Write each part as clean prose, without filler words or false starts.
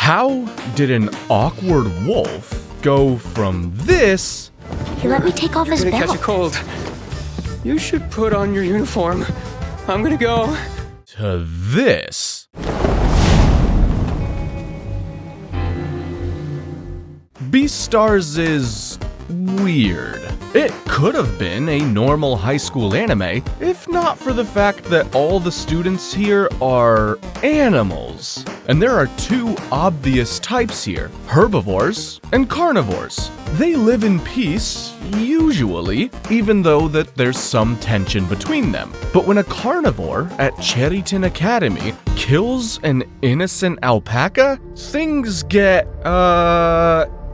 How did an awkward wolf go from this? He let me take off his You're gonna belt. catch a cold. You should put on your uniform. I'm gonna go. To this. Beastars is weird. It could have been a normal high school anime if not for the fact that all the students here are animals. And there are two obvious types here, herbivores and carnivores. They live in peace, usually, even though that there's some tension between them. But when a carnivore at Cherryton Academy kills an innocent alpaca, things get,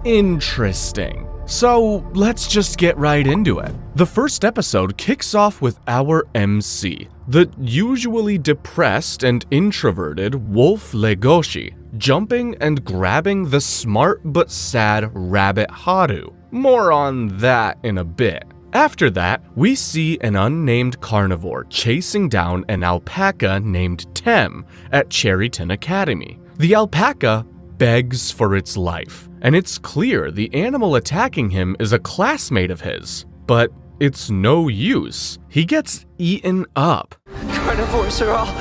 interesting. So let's just get right into it. The first episode kicks off with our MC, the usually depressed and introverted wolf Legoshi, jumping and grabbing the smart but sad rabbit Haru. More on that in a bit. After that, we see an unnamed carnivore chasing down an alpaca named Tem at Cherryton Academy. The alpaca begs for its life, and it's clear the animal attacking him is a classmate of his. But it's no use. He gets eaten up. Carnivores are all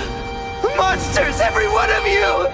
monsters, every one of you!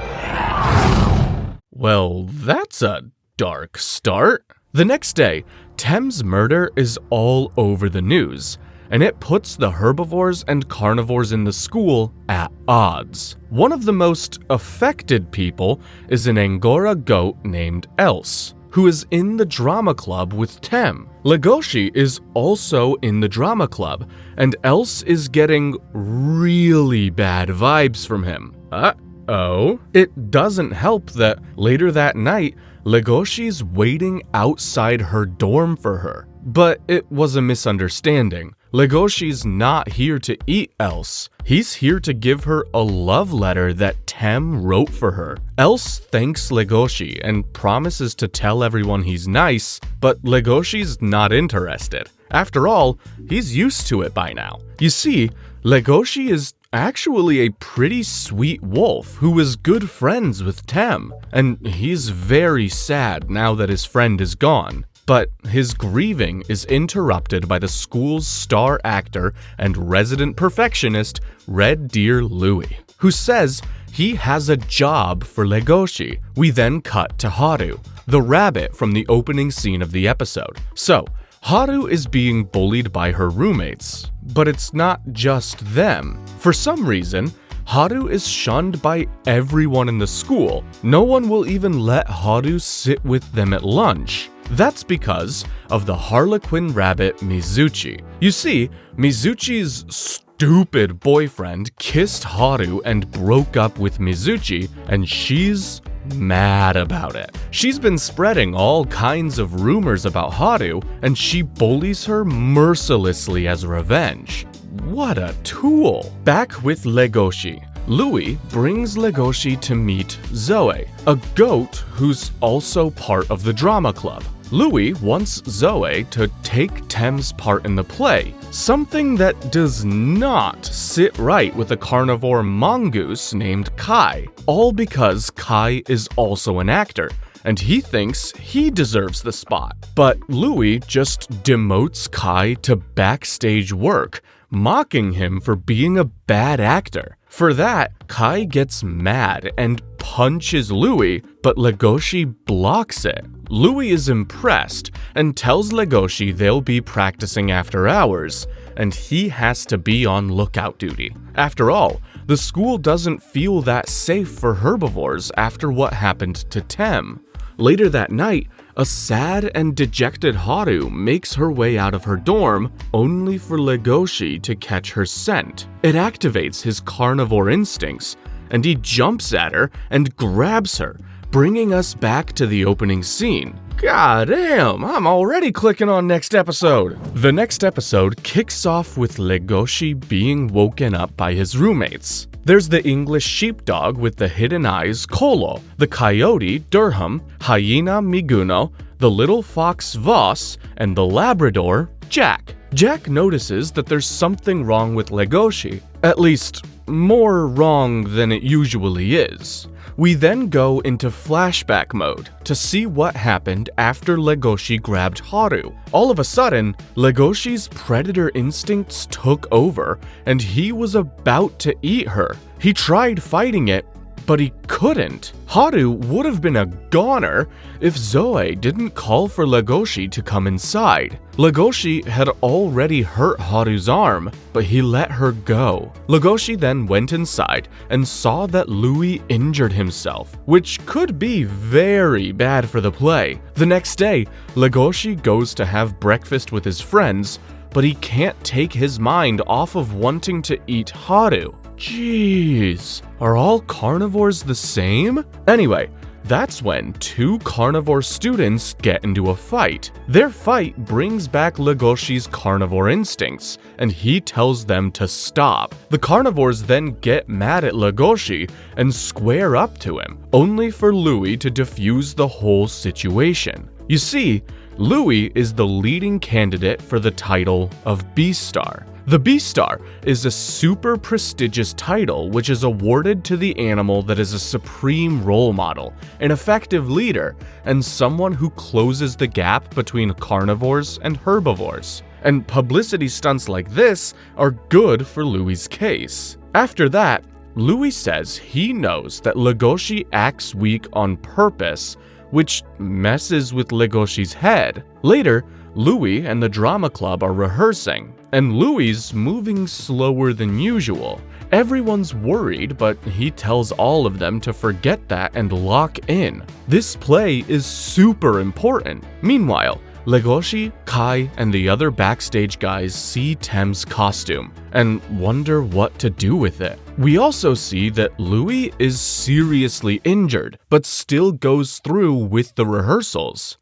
Well, that's a dark start. The next day, Tem's murder is all over the news, and it puts the herbivores and carnivores in the school at odds. One of the most affected people is an Angora goat named Else, who is in the drama club with Tem. Legoshi is also in the drama club, and Else is getting really bad vibes from him. Uh-oh. It doesn't help that later that night, Legoshi's waiting outside her dorm for her. But it was a misunderstanding. Legoshi's not here to eat Else. He's here to give her a love letter that Tem wrote for her. Else thanks Legoshi and promises to tell everyone he's nice, but Legoshi's not interested. After all, he's used to it by now. You see, Legoshi is actually a pretty sweet wolf who is good friends with Tem, and he's very sad now that his friend is gone. But his grieving is interrupted by the school's star actor and resident perfectionist, Red Deer Louie, who says he has a job for Legoshi. We then cut to Haru, the rabbit from the opening scene of the episode. So, Haru is being bullied by her roommates, but it's not just them. For some reason, Haru is shunned by everyone in the school. No one will even let Haru sit with them at lunch. That's because of the Harlequin rabbit Mizuchi. You see, Mizuchi's stupid boyfriend kissed Haru and broke up with Mizuchi, and she's mad about it. She's been spreading all kinds of rumors about Haru, and she bullies her mercilessly as revenge. What a tool! Back with Legoshi. Louie brings Legoshi to meet Zoe, a goat who's also part of the drama club. Louie wants Zoe to take Tem's part in the play, something that does not sit right with a carnivore mongoose named Kai, all because Kai is also an actor, and he thinks he deserves the spot. But Louie just demotes Kai to backstage work, mocking him for being a bad actor. For that, Kai gets mad and punches Louie, but Legoshi blocks it. Louie is impressed and tells Legoshi they'll be practicing after hours, and he has to be on lookout duty. After all, the school doesn't feel that safe for herbivores after what happened to Tem. Later that night, a sad and dejected Haru makes her way out of her dorm, only for Legoshi to catch her scent. It activates his carnivore instincts, and he jumps at her and grabs her, bringing us back to the opening scene. God damn, I'm already clicking on next episode. The next episode kicks off with Legoshi being woken up by his roommates. There's the English sheepdog with the hidden eyes, Kolo, the coyote, Durham, hyena, Miguno, the little fox, Voss, and the Labrador, Jack. Jack notices that there's something wrong with Legoshi, at least more wrong than it usually is. We then go into flashback mode to see what happened after Legoshi grabbed Haru. All of a sudden, Legoshi's predator instincts took over and he was about to eat her. He tried fighting it, but he couldn't. Haru would have been a goner if Zoe didn't call for Legoshi to come inside. Legoshi had already hurt Haru's arm, but he let her go. Legoshi then went inside and saw that Louis injured himself, which could be very bad for the play. The next day, Legoshi goes to have breakfast with his friends, but he can't take his mind off of wanting to eat Haru. Jeez, are all carnivores the same? Anyway, that's when two carnivore students get into a fight. Their fight brings back Legoshi's carnivore instincts, and he tells them to stop. The carnivores then get mad at Legoshi and square up to him, only for Louis to defuse the whole situation. You see, Louis is the leading candidate for the title of Beastar. The Beastar is a super prestigious title which is awarded to the animal that is a supreme role model, an effective leader, and someone who closes the gap between carnivores and herbivores. And publicity stunts like this are good for Louis' case. After that, Louis says he knows that Legoshi acts weak on purpose, which messes with Legoshi's head. Later, Louis and the drama club are rehearsing, and Louis moving slower than usual. Everyone's worried, but he tells all of them to forget that and lock in. This play is super important. Meanwhile, Legoshi, Kai, and the other backstage guys see Tem's costume and wonder what to do with it. We also see that Louis is seriously injured, but still goes through with the rehearsals.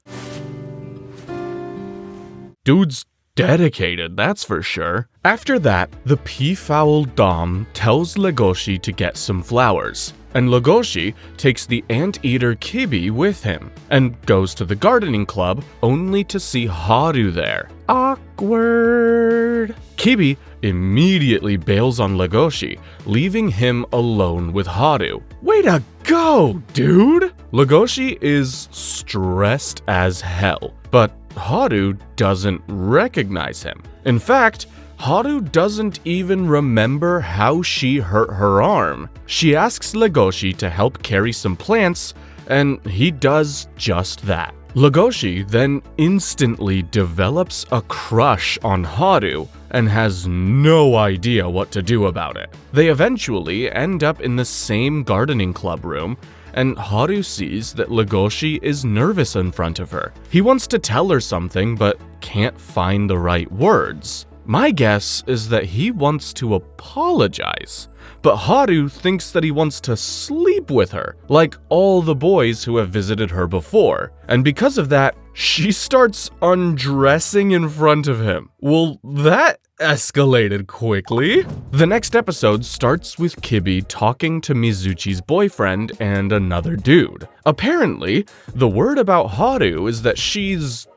Dude's dedicated, that's for sure. After that, the peafowl Dom tells Legoshi to get some flowers, and Legoshi takes the anteater Kibi with him and goes to the gardening club only to see Haru there. Awkward. Kibi immediately bails on Legoshi, leaving him alone with Haru. Way to go, dude! Legoshi is stressed as hell, but Haru doesn't recognize him. In fact, Haru doesn't even remember how she hurt her arm. She asks Legoshi to help carry some plants, and he does just that. Legoshi then instantly develops a crush on Haru and has no idea what to do about it. They eventually end up in the same gardening club room, and Haru sees that Legoshi is nervous in front of her. He wants to tell her something, but can't find the right words. My guess is that he wants to apologize, but Haru thinks that he wants to sleep with her, like all the boys who have visited her before. And because of that, she starts undressing in front of him. Well, that escalated quickly. The next episode starts with Kibi talking to Mizuchi's boyfriend and another dude. Apparently, the word about Haru is that she's,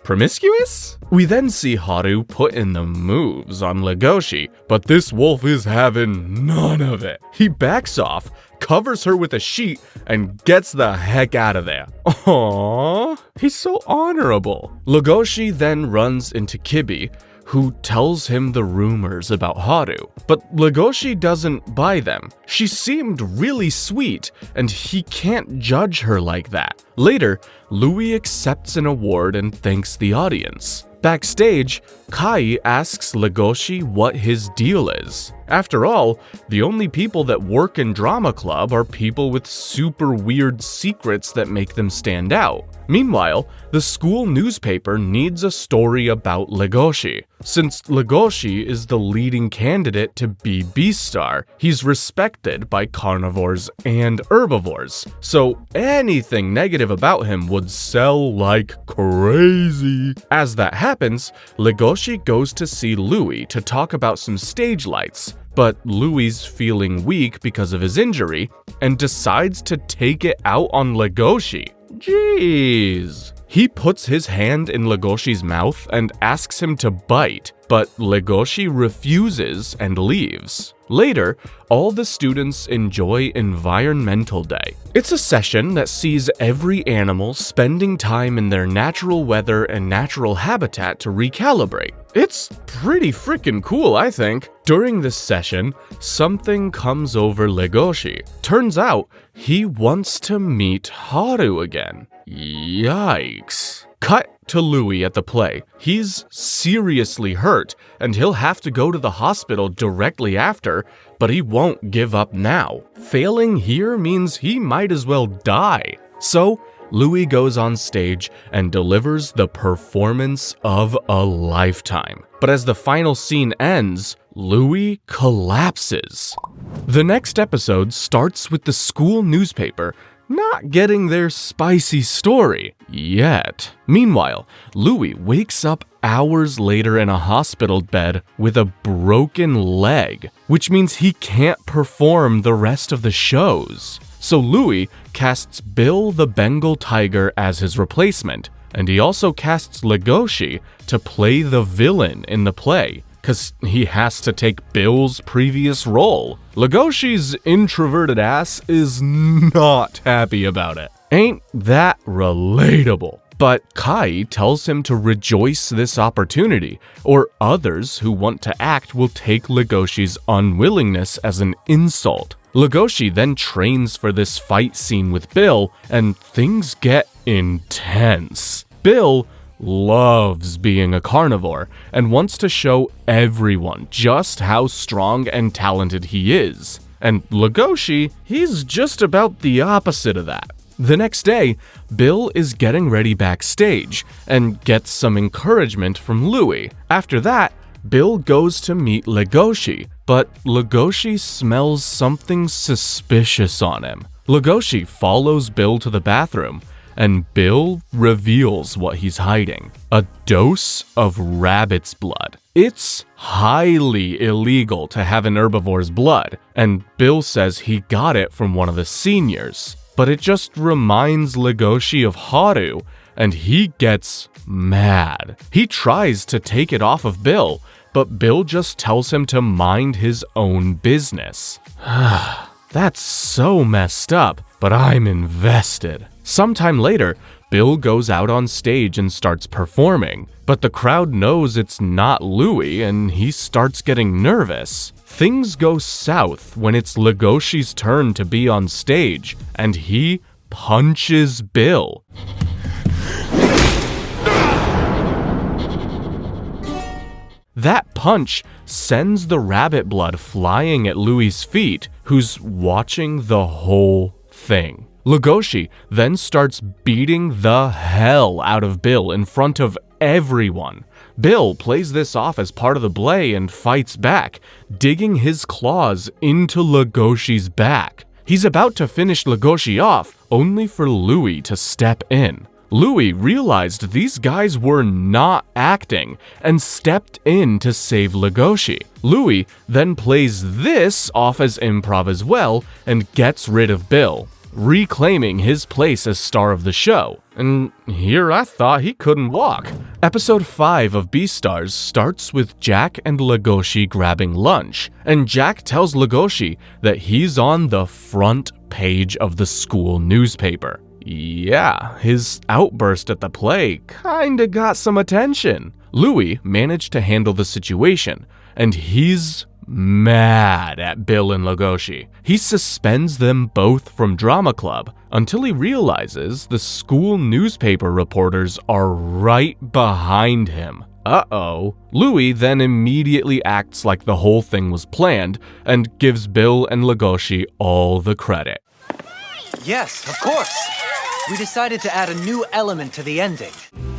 promiscuous? We then see Haru put in the moves on Legoshi, but this wolf is having none of it. He backs off, covers her with a sheet, and gets the heck out of there. Aww, he's so honorable. Legoshi then runs into Kibi, who tells him the rumors about Haru, but Legoshi doesn't buy them. She seemed really sweet, and he can't judge her like that. Later, Louis accepts an award and thanks the audience. Backstage, Kai asks Legoshi what his deal is. After all, the only people that work in drama club are people with super weird secrets that make them stand out. Meanwhile, the school newspaper needs a story about Legoshi. Since Legoshi is the leading candidate to be Beastar, he's respected by carnivores and herbivores, so anything negative about him would sell like crazy. As that happens, Legoshi goes to see Louis to talk about some stage lights, but Louis feeling weak because of his injury and decides to take it out on Legoshi. Jeez. He puts his hand in Legoshi's mouth and asks him to bite. but Legoshi refuses and leaves. Later, all the students enjoy Environmental Day. It's a session that sees every animal spending time in their natural weather and natural habitat to recalibrate. It's pretty freaking cool, I think. During this session, something comes over Legoshi. Turns out, he wants to meet Haru again. Yikes. Cut to Louis at the play. He's seriously hurt, and he'll have to go to the hospital directly after, but he won't give up now. Failing here means he might as well die. So, Louis goes on stage and delivers the performance of a lifetime. But as the final scene ends, Louis collapses. The next episode starts with the school newspaper not getting their spicy story yet. Meanwhile, Louis wakes up hours later in a hospital bed with a broken leg, which means he can't perform the rest of the shows. So Louis casts Bill the Bengal Tiger as his replacement, and he also casts Legoshi to play the villain in the play, because he has to take Bill's previous role. Legoshi's introverted ass is not happy about it. Ain't that relatable? But Kai tells him to rejoice this opportunity, or others who want to act will take Legoshi's unwillingness as an insult. Legoshi then trains for this fight scene with Bill, and things get intense. Bill loves being a carnivore and wants to show everyone just how strong and talented he is. And Legoshi, he's just about the opposite of that. The next day, Bill is getting ready backstage and gets some encouragement from Louis. After that, Bill goes to meet Legoshi, but Legoshi smells something suspicious on him. Legoshi follows Bill to the bathroom, and Bill reveals what he's hiding: a dose of rabbit's blood. It's highly illegal to have an herbivore's blood, and Bill says he got it from one of the seniors. But it just reminds Legoshi of Haru, and he gets mad. He tries to take it off of Bill, but Bill just tells him to mind his own business. That's so messed up, but I'm invested. Sometime later, Bill goes out on stage and starts performing, but the crowd knows it's not Louis and he starts getting nervous. Things go south when it's Legoshi's turn to be on stage, and he punches Bill. That punch sends the rabbit blood flying at Louis' feet, who's watching the whole thing. Legoshi then starts beating the hell out of Bill in front of everyone. Bill plays this off as part of the play and fights back, digging his claws into Legoshi's back. He's about to finish Legoshi off, only for Louis to step in. Louis realized these guys were not acting and stepped in to save Legoshi. Louis then plays this off as improv as well and gets rid of Bill, reclaiming his place as star of the show. And here I thought he couldn't walk. Episode 5 of Beastars starts with Jack and Legoshi grabbing lunch, and Jack tells Legoshi that he's on the front page of the school newspaper. Yeah, his outburst at the play kinda got some attention. Louis managed to handle the situation, and he's mad at Bill and Legoshi. He suspends them both from drama club until he realizes the school newspaper reporters are right behind him. Uh-oh. Louis then immediately acts like the whole thing was planned and gives Bill and Legoshi all the credit. Yes, of course. We decided to add a new element to the ending.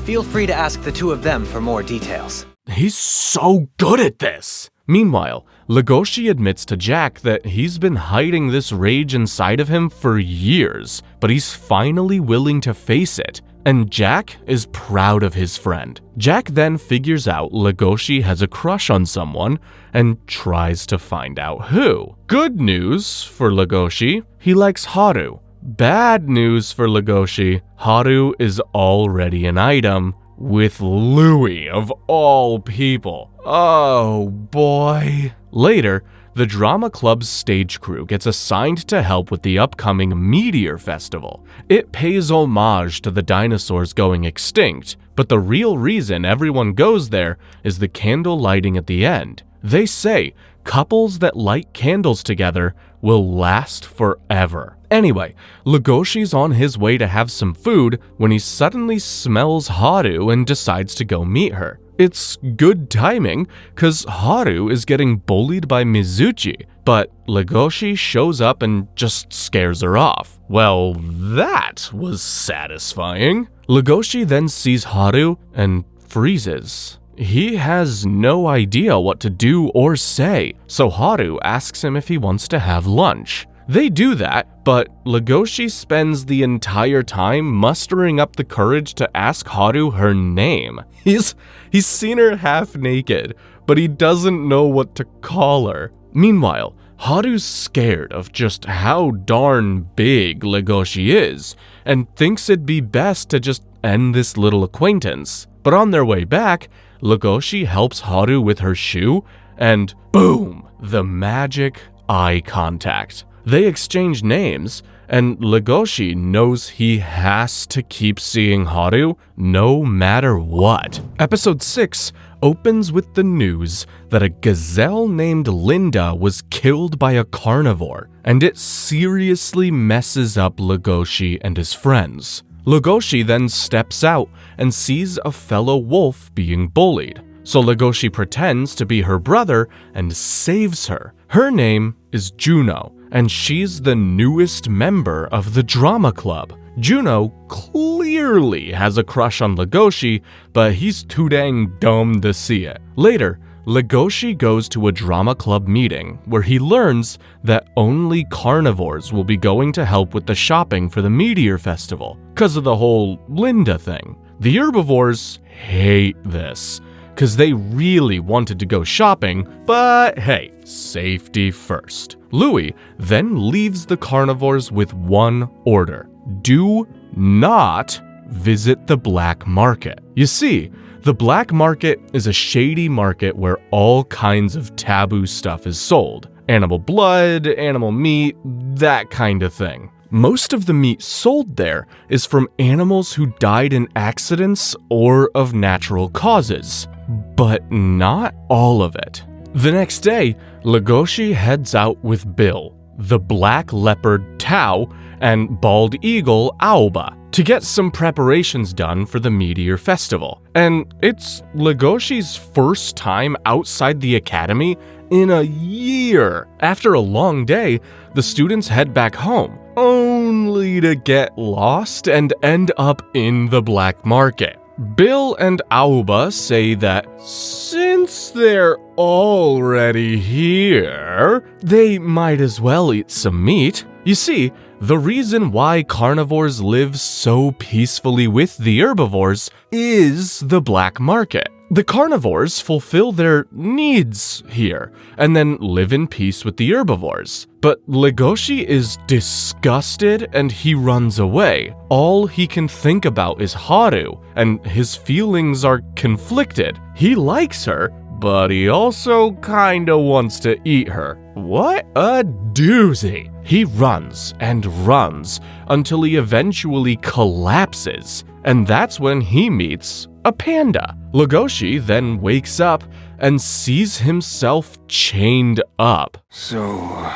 Feel free to ask the two of them for more details. He's so good at this! Meanwhile, Legoshi admits to Jack that he's been hiding this rage inside of him for years, but he's finally willing to face it, and Jack is proud of his friend. Jack then figures out Legoshi has a crush on someone and tries to find out who. Good news for Legoshi, he likes Haru. Bad news for Legoshi, Haru is already an item with Louis of all people. Oh boy. Later, the drama club's stage crew gets assigned to help with the upcoming Meteor Festival. It pays homage to the dinosaurs going extinct, but the real reason everyone goes there is the candle lighting at the end. They say couples that light candles together will last forever. Anyway, Legoshi's on his way to have some food when he suddenly smells Haru and decides to go meet her. It's good timing, cause Haru is getting bullied by Mizuchi, but Legoshi shows up and just scares her off. Well, that was satisfying. Legoshi then sees Haru and freezes. He has no idea what to do or say, so Haru asks him if he wants to have lunch. They do that, but Legoshi spends the entire time mustering up the courage to ask Haru her name. He's seen her half naked, but he doesn't know what to call her. Meanwhile, Haru's scared of just how darn big Legoshi is, and thinks it'd be best to just end this little acquaintance. But on their way back, Legoshi helps Haru with her shoe, and boom, the magic eye contact. They exchange names, and Legoshi knows he has to keep seeing Haru no matter what. Episode 6 opens with the news that a gazelle named Linda was killed by a carnivore, and it seriously messes up Legoshi and his friends. Legoshi then steps out and sees a fellow wolf being bullied. So Legoshi pretends to be her brother and saves her. Her name is Juno, and she's the newest member of the drama club. Juno clearly has a crush on Legoshi, but he's too dang dumb to see it. Later, Legoshi goes to a drama club meeting where he learns that only carnivores will be going to help with the shopping for the Meteor Festival, because of the whole Linda thing. The herbivores hate this, because they really wanted to go shopping, but hey, safety first. Louis then leaves the carnivores with one order: do not visit the black market. You see, the black market is a shady market where all kinds of taboo stuff is sold. Animal blood, animal meat, that kind of thing. Most of the meat sold there is from animals who died in accidents or of natural causes, but not all of it. The next day, Legoshi heads out with Bill, the black leopard Tao, and bald eagle Aoba to get some preparations done for the Meteor Festival. And it's Legoshi's first time outside the academy in a year. After a long day, the students head back home, only to get lost and end up in the black market. Bill and Aoba say that since they're already here, they might as well eat some meat. You see, the reason why carnivores live so peacefully with the herbivores is the black market. The carnivores fulfill their needs here and then live in peace with the herbivores. But Legoshi is disgusted and he runs away. All he can think about is Haru, and his feelings are conflicted. He likes her, but he also kinda wants to eat her. What a doozy! He runs and runs until he eventually collapses, and that's when he meets a panda. Legoshi then wakes up and sees himself chained up. So,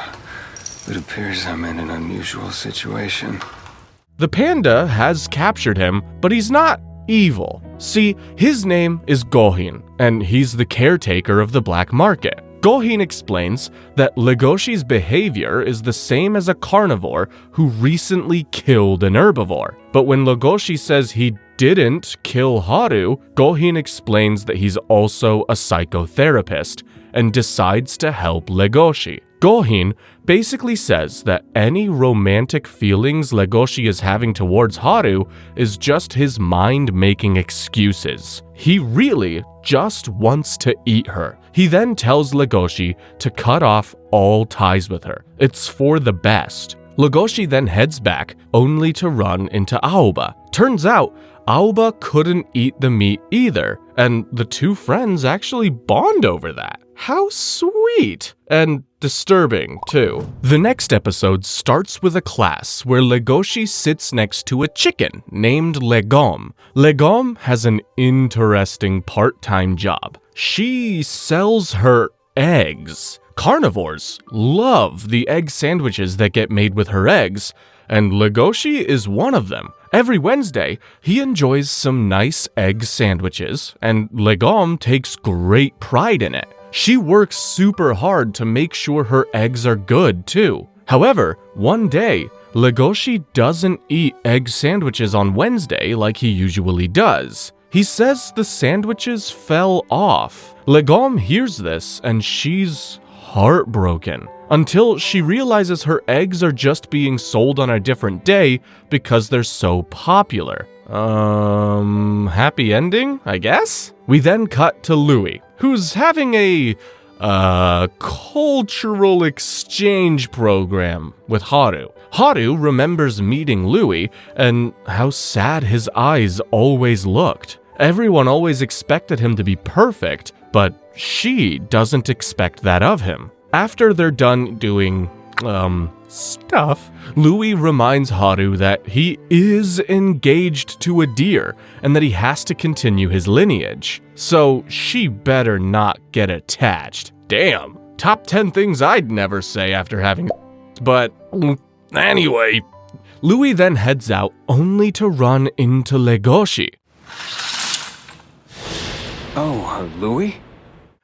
it appears I'm in an unusual situation. The panda has captured him, but he's not evil. See, his name is Gohin, and he's the caretaker of the black market. Gohin explains that Legoshi's behavior is the same as a carnivore who recently killed an herbivore. But when Legoshi says he didn't kill Haru, Gohin explains that he's also a psychotherapist and decides to help Legoshi. Gohin basically says that any romantic feelings Legoshi is having towards Haru is just his mind making excuses. He really just wants to eat her. He then tells Legoshi to cut off all ties with her. It's for the best. Legoshi then heads back, only to run into Aoba. Turns out, Aoba couldn't eat the meat either, and the two friends actually bond over that. How sweet! And disturbing, too. The next episode starts with a class where Legoshi sits next to a chicken named Legom. Legom has an interesting part-time job. She sells her eggs. Carnivores love the egg sandwiches that get made with her eggs, and Legoshi is one of them. Every Wednesday, he enjoys some nice egg sandwiches, and Legom takes great pride in it. She works super hard to make sure her eggs are good, too. However, one day, Legoshi doesn't eat egg sandwiches on Wednesday like he usually does. He says the sandwiches fell off. Legom hears this, and she's heartbroken, until she realizes her eggs are just being sold on a different day because they're so popular. Happy ending, I guess? We then cut to Louis, who's having a cultural exchange program with Haru. Haru remembers meeting Louis and how sad his eyes always looked. Everyone always expected him to be perfect, but she doesn't expect that of him. After they're done doing, stuff, Louis reminds Haru that he is engaged to a deer and that he has to continue his lineage. So she better not get attached. Damn, top 10 things I'd never say after having but anyway. Louis then heads out only to run into Legoshi. Oh, Louis?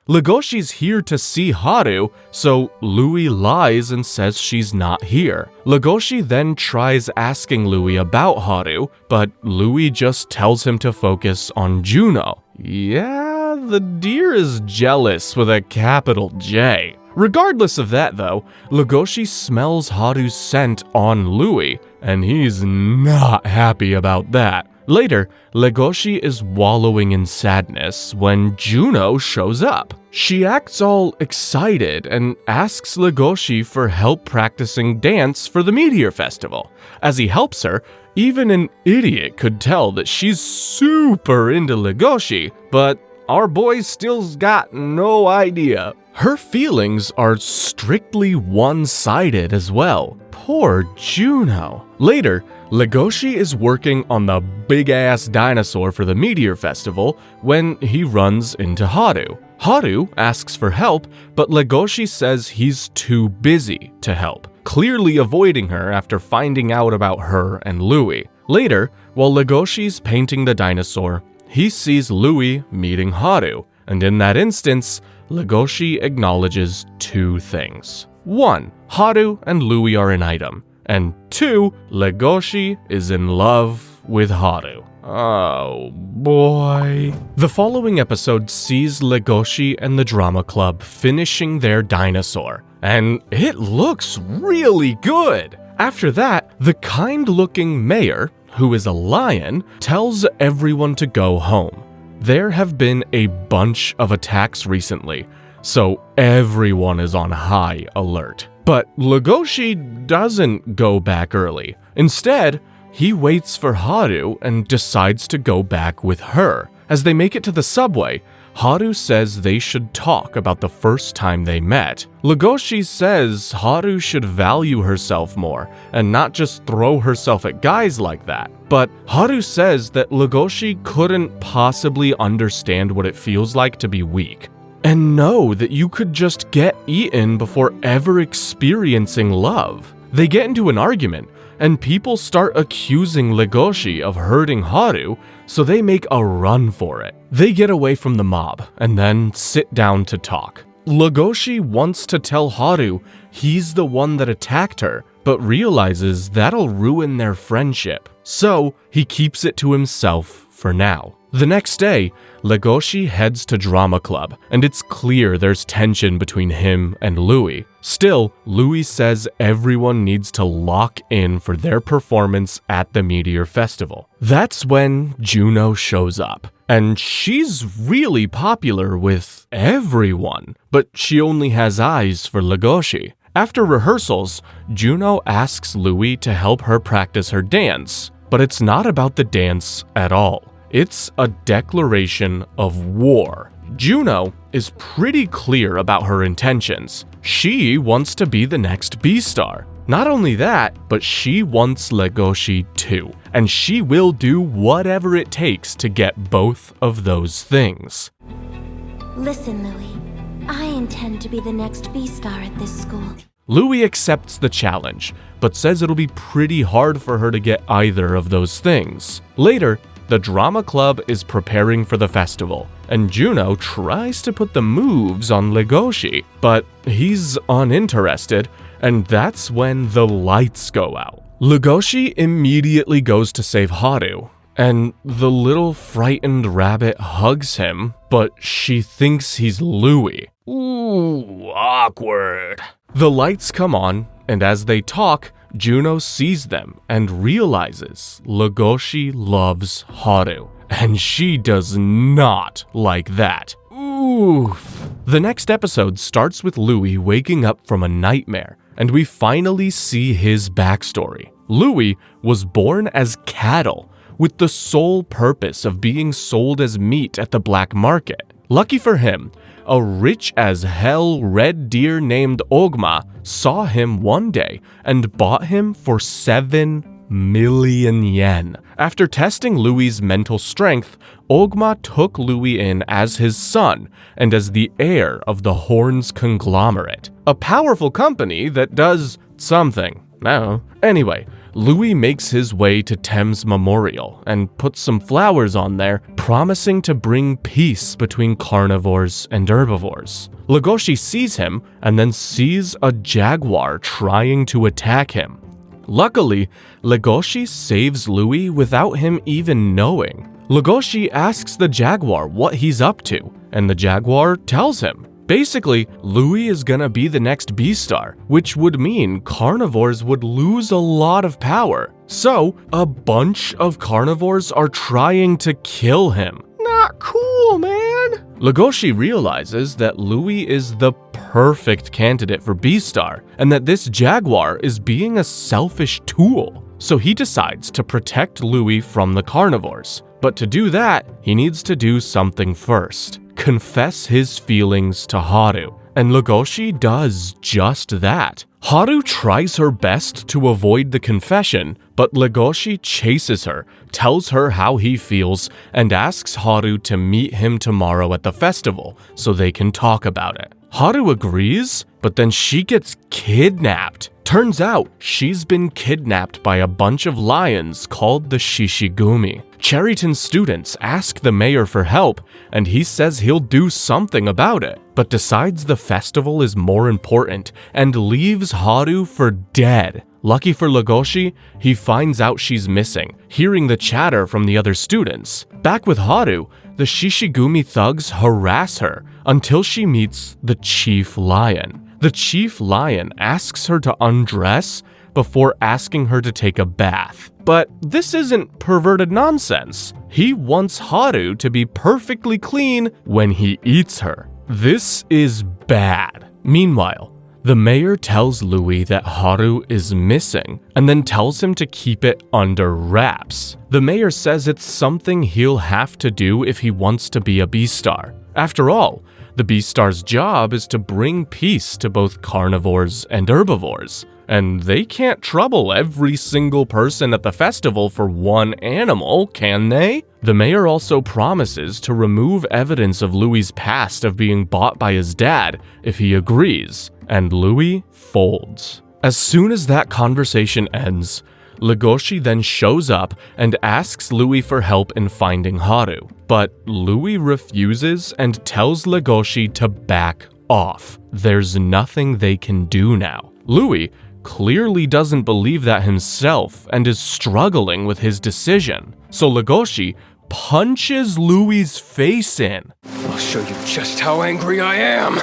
Legoshi's here to see Haru, so Louis lies and says she's not here. Legoshi then tries asking Louis about Haru, but Louis just tells him to focus on Juno. Yeah, the deer is jealous with a capital J. Regardless of that though, Legoshi smells Haru's scent on Louis, and he's not happy about that. Later, Legoshi is wallowing in sadness when Juno shows up. She acts all excited and asks Legoshi for help practicing dance for the Meteor Festival. As he helps her, even an idiot could tell that she's super into Legoshi, but our boy still's got no idea. Her feelings are strictly one-sided as well. Poor Juno. Later, Legoshi is working on the big-ass dinosaur for the Meteor Festival when he runs into Haru. Haru asks for help, but Legoshi says he's too busy to help, clearly avoiding her after finding out about her and Louis. Later, while Legoshi's painting the dinosaur, he sees Louis meeting Haru, and in that instance, Legoshi acknowledges two things. 1. Haru and Louis are an item, and 2. Legoshi is in love with Haru. Oh boy. The following episode sees Legoshi and the drama club finishing their dinosaur, and it looks really good. After that, the kind-looking mayor, who is a lion, tells everyone to go home. There have been a bunch of attacks recently, so everyone is on high alert. But Legoshi doesn't go back early. Instead, he waits for Haru and decides to go back with her. As they make it to the subway, Haru says they should talk about the first time they met. Legoshi says Haru should value herself more and not just throw herself at guys like that. But Haru says that Legoshi couldn't possibly understand what it feels like to be weak, and know that you could just get eaten before ever experiencing love. They get into an argument, and people start accusing Legoshi of hurting Haru, so they make a run for it. They get away from the mob, and then sit down to talk. Legoshi wants to tell Haru he's the one that attacked her, but realizes that'll ruin their friendship. So, he keeps it to himself for now. The next day, Legoshi heads to drama club, and it's clear there's tension between him and Louis. Still, Louis says everyone needs to lock in for their performance at the Meteor Festival. That's when Juno shows up, and she's really popular with everyone, but she only has eyes for Legoshi. After rehearsals, Juno asks Louis to help her practice her dance, but it's not about the dance at all. It's a declaration of war. Juno is pretty clear about her intentions. She wants to be the next Beastar. Not only that, but she wants Legoshi too, and she will do whatever it takes to get both of those things. Listen, Louis. I intend to be the next Beastar at this school. Louis accepts the challenge, but says it'll be pretty hard for her to get either of those things. Later, the drama club is preparing for the festival, and Juno tries to put the moves on Legoshi, but he's uninterested, and that's when the lights go out. Legoshi immediately goes to save Haru, and the little frightened rabbit hugs him, but she thinks he's Louis. Ooh, awkward. The lights come on, and as they talk, Juno sees them and realizes Legoshi loves Haru, and she does not like that. Oof. The next episode starts with Louis waking up from a nightmare, and we finally see his backstory. Louis was born as cattle, with the sole purpose of being sold as meat at the black market. Lucky for him, a rich-as-hell red deer named Ogma saw him one day and bought him for 7 million yen. After testing Louis's mental strength, Ogma took Louis in as his son and as the heir of the Horns conglomerate, a powerful company that does something. No. Anyway, Louis makes his way to Thames Memorial and puts some flowers on there, promising to bring peace between carnivores and herbivores. Legoshi sees him and then sees a jaguar trying to attack him. Luckily, Legoshi saves Louis without him even knowing. Legoshi asks the jaguar what he's up to, and the jaguar tells him. Basically, Louis is gonna be the next Beastar, which would mean carnivores would lose a lot of power. So, a bunch of carnivores are trying to kill him. Not cool, man! Legoshi realizes that Louis is the perfect candidate for Beastar, and that this jaguar is being a selfish tool. So he decides to protect Louis from the carnivores. But to do that, he needs to do something first. Confess his feelings to Haru, and Legoshi does just that. Haru tries her best to avoid the confession, but Legoshi chases her, tells her how he feels, and asks Haru to meet him tomorrow at the festival so they can talk about it. Haru agrees, but then she gets kidnapped. Turns out she's been kidnapped by a bunch of lions called the Shishigumi. Cherryton students ask the mayor for help, and he says he'll do something about it, but decides the festival is more important and leaves Haru for dead. Lucky for Legoshi, he finds out she's missing, hearing the chatter from the other students. Back with Haru, the Shishigumi thugs harass her until she meets the Chief Lion. The Chief Lion asks her to undress before asking her to take a bath. But this isn't perverted nonsense. He wants Haru to be perfectly clean when he eats her. This is bad. Meanwhile, the mayor tells Louis that Haru is missing and then tells him to keep it under wraps. The mayor says it's something he'll have to do if he wants to be a Beastar. After all, the Beastar's job is to bring peace to both carnivores and herbivores, and they can't trouble every single person at the festival for one animal, can they? The mayor also promises to remove evidence of Louis's past of being bought by his dad if he agrees, and Louis folds. As soon as that conversation ends, Legoshi then shows up and asks Louis for help in finding Haru, but Louis refuses and tells Legoshi to back off. There's nothing they can do now. Louis clearly doesn't believe that himself and is struggling with his decision. So Legoshi punches Louis's face in. I'll show you just how angry I am.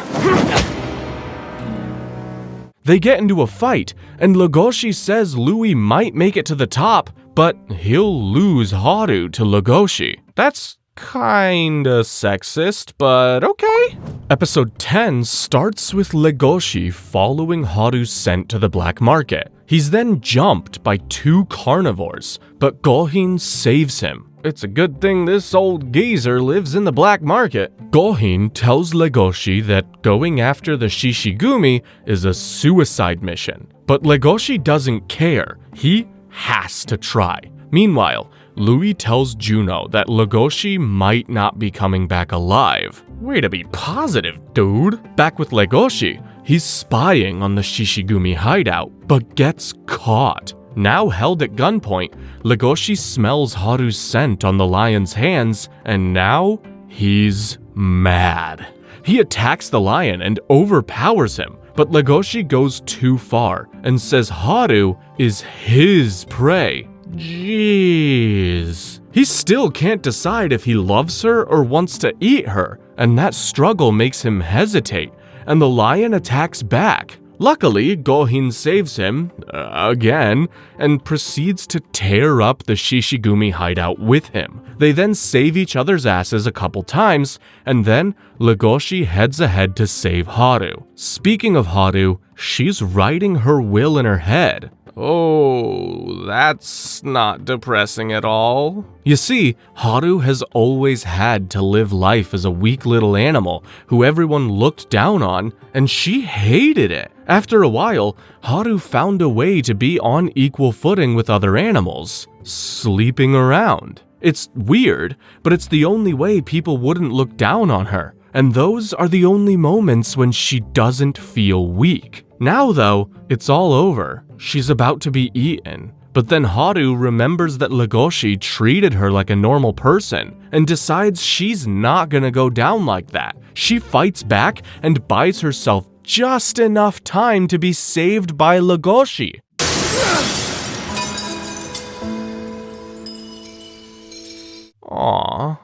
They get into a fight, and Legoshi says Louis might make it to the top, but he'll lose Haru to Legoshi. That's kinda sexist, but okay. Episode 10 starts with Legoshi following Haru's scent to the black market. He's then jumped by 2 carnivores, but Gohin saves him. It's a good thing this old geezer lives in the black market. Gohin tells Legoshi that going after the Shishigumi is a suicide mission, but Legoshi doesn't care. He has to try. Meanwhile, Louis tells Juno that Legoshi might not be coming back alive. Way to be positive, dude. Back with Legoshi, he's spying on the Shishigumi hideout, but gets caught. Now held at gunpoint, Legoshi smells Haru's scent on the lion's hands, and now he's mad. He attacks the lion and overpowers him, but Legoshi goes too far and says Haru is his prey. Jeez. He still can't decide if he loves her or wants to eat her, and that struggle makes him hesitate, and the lion attacks back. Luckily, Gohin saves him, again, and proceeds to tear up the Shishigumi hideout with him. They then save each other's asses a couple times, and then Legoshi heads ahead to save Haru. Speaking of Haru, she's writing her will in her head. Oh, that's not depressing at all. You see, Haru has always had to live life as a weak little animal who everyone looked down on, and she hated it. After a while, Haru found a way to be on equal footing with other animals, sleeping around. It's weird, but it's the only way people wouldn't look down on her, and those are the only moments when she doesn't feel weak. Now though, it's all over. She's about to be eaten. But then Haru remembers that Legoshi treated her like a normal person and decides she's not gonna go down like that. She fights back and buys herself just enough time to be saved by Legoshi. Aww.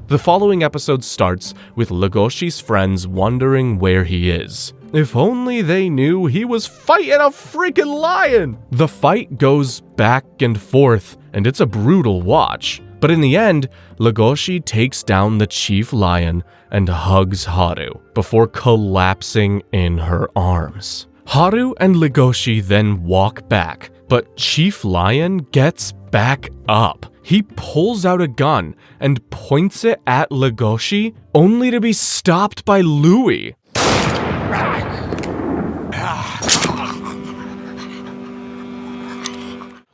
The following episode starts with Legoshi's friends wondering where he is. If only they knew he was fighting a freaking lion! The fight goes back and forth, and it's a brutal watch. But in the end, Legoshi takes down the chief lion and hugs Haru before collapsing in her arms. Haru and Legoshi then walk back, but Chief Lion gets back up. He pulls out a gun and points it at Legoshi, only to be stopped by Louis.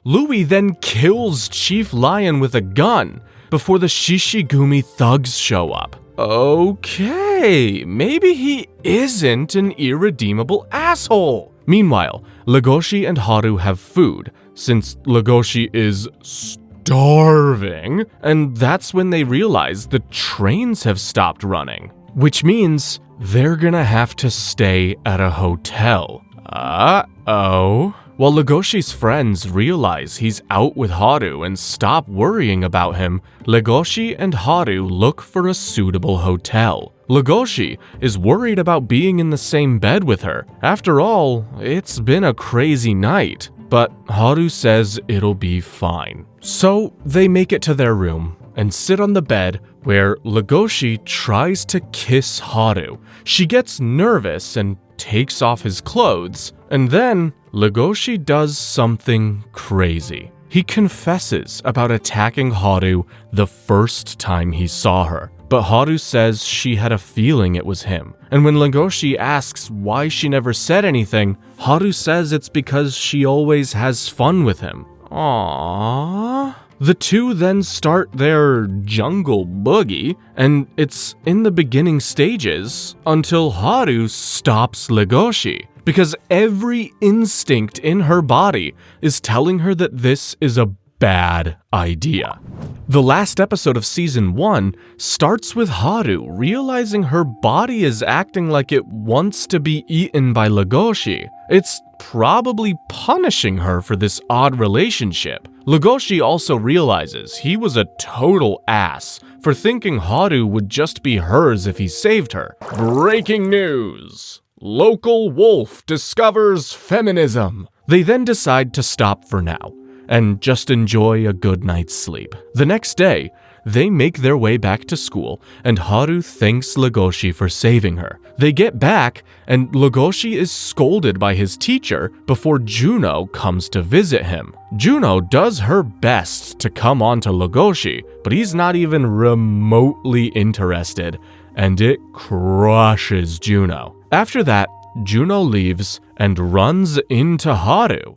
Louis then kills Chief Lion with a gun before the Shishigumi thugs show up. Okay, maybe he isn't an irredeemable asshole. Meanwhile, Legoshi and Haru have food, since Legoshi is starving, and that's when they realize the trains have stopped running, which means they're gonna have to stay at a hotel. Uh-oh. While Legoshi's friends realize he's out with Haru and stop worrying about him, Legoshi and Haru look for a suitable hotel. Legoshi is worried about being in the same bed with her. After all, it's been a crazy night, but Haru says it'll be fine. So they make it to their room and sit on the bed where Legoshi tries to kiss Haru. She gets nervous and takes off his clothes, and then Legoshi does something crazy. He confesses about attacking Haru the first time he saw her, but Haru says she had a feeling it was him. And when Legoshi asks why she never said anything, Haru says it's because she always has fun with him. Aww. The two then start their jungle boogie, and it's in the beginning stages until Haru stops Legoshi, because every instinct in her body is telling her that this is a bad idea. The last episode of Season 1 starts with Haru realizing her body is acting like it wants to be eaten by Legoshi. It's probably punishing her for this odd relationship. Legoshi also realizes he was a total ass for thinking Haru would just be hers if he saved her. Breaking news! Local wolf discovers feminism. They then decide to stop for now, and just enjoy a good night's sleep. The next day, they make their way back to school, and Haru thanks Legoshi for saving her. They get back, and Legoshi is scolded by his teacher before Juno comes to visit him. Juno does her best to come on to Legoshi, but he's not even remotely interested, and it crushes Juno. After that, Juno leaves and runs into Haru.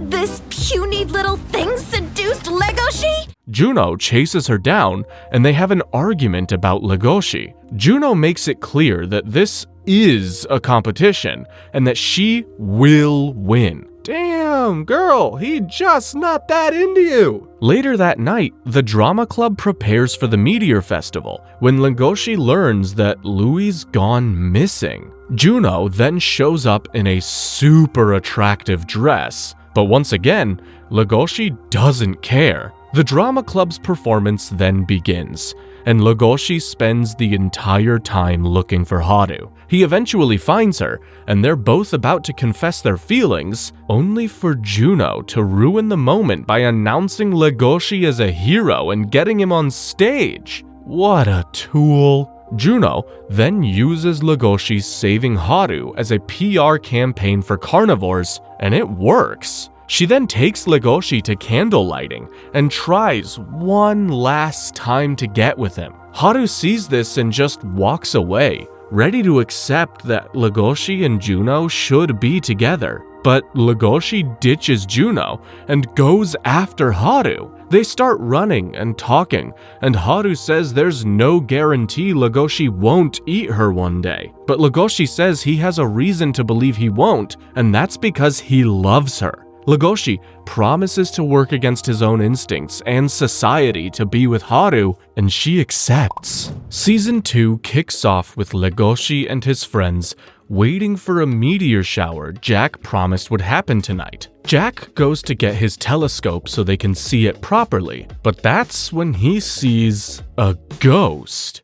This puny little thing seduced Legoshi? Juno chases her down, and they have an argument about Legoshi. Juno makes it clear that this is a competition, and that she will win. Damn, girl, he just not that into you. Later that night, the drama club prepares for the Meteor Festival when Legoshi learns that Louie's gone missing. Juno then shows up in a super attractive dress, but once again, Legoshi doesn't care. The drama club's performance then begins, and Legoshi spends the entire time looking for Haru. He eventually finds her, and they're both about to confess their feelings, only for Juno to ruin the moment by announcing Legoshi as a hero and getting him on stage. What a tool. Juno then uses Legoshi's saving Haru as a PR campaign for carnivores, and it works. She then takes Legoshi to candle lighting and tries one last time to get with him. Haru sees this and just walks away, ready to accept that Legoshi and Juno should be together. But Legoshi ditches Juno and goes after Haru. They start running and talking, and Haru says there's no guarantee Legoshi won't eat her one day. But Legoshi says he has a reason to believe he won't, and that's because he loves her. Legoshi promises to work against his own instincts and society to be with Haru, and she accepts. Season 2 kicks off with Legoshi and his friends waiting for a meteor shower Jack promised would happen tonight. Jack goes to get his telescope so they can see it properly, but that's when he sees a ghost.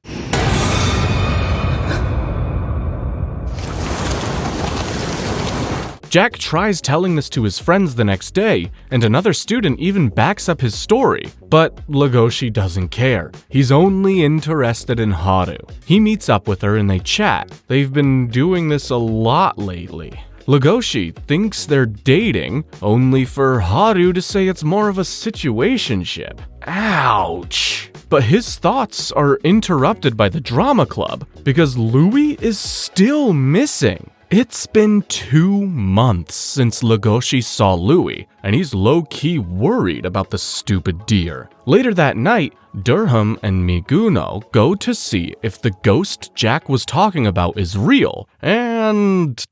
Jack tries telling this to his friends the next day, and another student even backs up his story, but Legoshi doesn't care. He's only interested in Haru. He meets up with her and they chat. They've been doing this a lot lately. Legoshi thinks they're dating, only for Haru to say it's more of a situationship. Ouch. But his thoughts are interrupted by the drama club because Louie is still missing. It's been 2 months since Legoshi saw Louie, and he's low-key worried about the stupid deer. Later that night, Durham and Miguno go to see if the ghost Jack was talking about is real, and...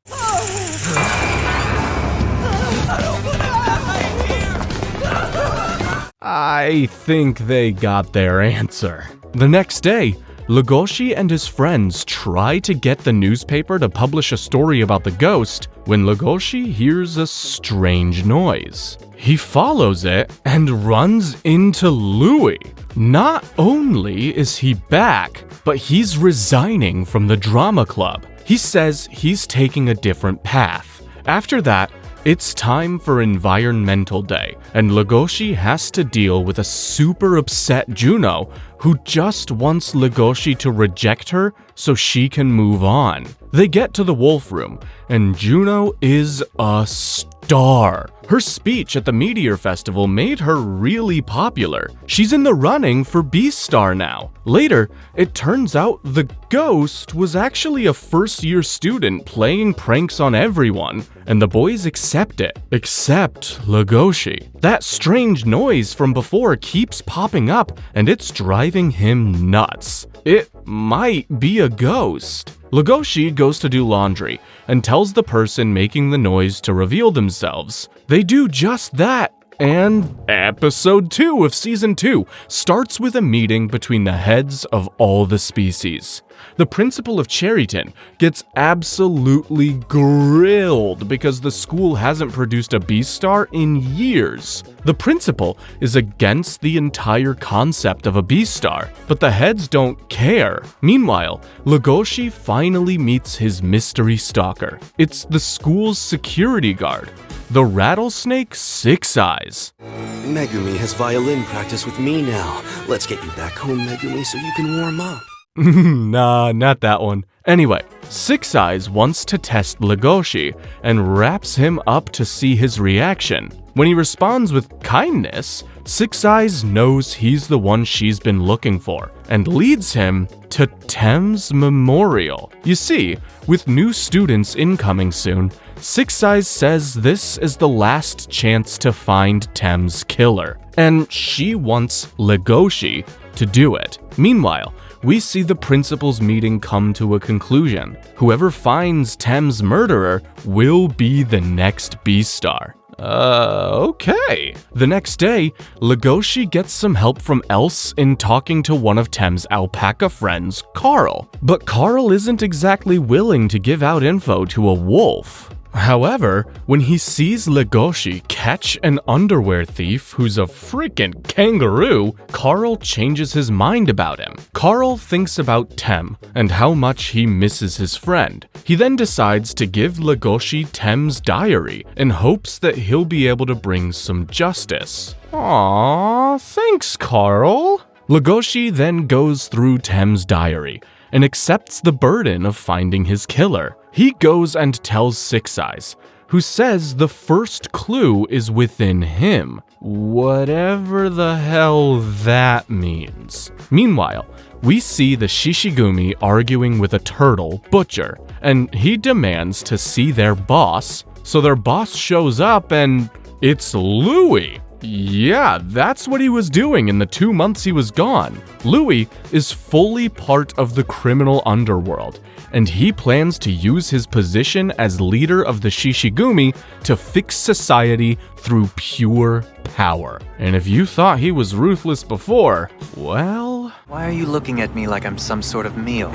I think they got their answer. The next day, Legoshi and his friends try to get the newspaper to publish a story about the ghost when Legoshi hears a strange noise. He follows it and runs into Louie. Not only is he back, but he's resigning from the drama club. He says he's taking a different path. After that, it's time for Environmental Day, and Legoshi has to deal with a super upset Juno who just wants Legoshi to reject her so she can move on. They get to the wolf room, and Juno is a star. Her speech at the Meteor Festival made her really popular. She's in the running for Beastar now. Later, it turns out the ghost was actually a first-year student playing pranks on everyone, and the boys accept it, except Legoshi. That strange noise from before keeps popping up, and it's driving him nuts. It might be a ghost. Legoshi goes to do laundry and tells the person making the noise to reveal themselves. They do just that, and episode 2 of season 2 starts with a meeting between the heads of all the species. The principal of Cherryton gets absolutely grilled because the school hasn't produced a Beastar in years. The principal is against the entire concept of a Beastar, but the heads don't care. Meanwhile, Legoshi finally meets his mystery stalker. It's the school's security guard, the rattlesnake Six Eyes. Megumi has violin practice with me now. Let's get you back home, Megumi, so you can warm up. Nah, not that one. Anyway, Six Eyes wants to test Legoshi and wraps him up to see his reaction. When he responds with kindness, Six Eyes knows he's the one she's been looking for and leads him to Tem's memorial. You see, with new students incoming soon, Six Eyes says this is the last chance to find Tem's killer, and she wants Legoshi to do it. Meanwhile, we see the principal's meeting come to a conclusion. Whoever finds Tem's murderer will be the next Beastar. Okay. The next day, Legoshi gets some help from Else in talking to one of Tem's alpaca friends, Carl. But Carl isn't exactly willing to give out info to a wolf. However, when he sees Legoshi catch an underwear thief who's a freaking kangaroo, Carl changes his mind about him. Carl thinks about Tem and how much he misses his friend. He then decides to give Legoshi Tem's diary in hopes that he'll be able to bring some justice. Aww, thanks, Carl. Legoshi then goes through Tem's diary and accepts the burden of finding his killer. He goes and tells Six Eyes, who says the first clue is within him, whatever the hell that means. Meanwhile, we see the Shishigumi arguing with a turtle, Butcher, and he demands to see their boss, so their boss shows up and it's Louie. Yeah, that's what he was doing in the 2 months he was gone. Louie is fully part of the criminal underworld, and he plans to use his position as leader of the Shishigumi to fix society through pure power. And if you thought he was ruthless before, well... Why are you looking at me like I'm some sort of meal?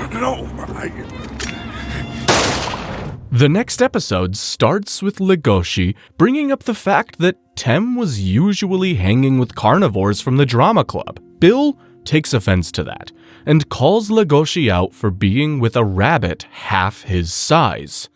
The next episode starts with Legoshi bringing up the fact that Tem was usually hanging with carnivores from the drama club. Bill takes offense to that and calls Legoshi out for being with a rabbit half his size.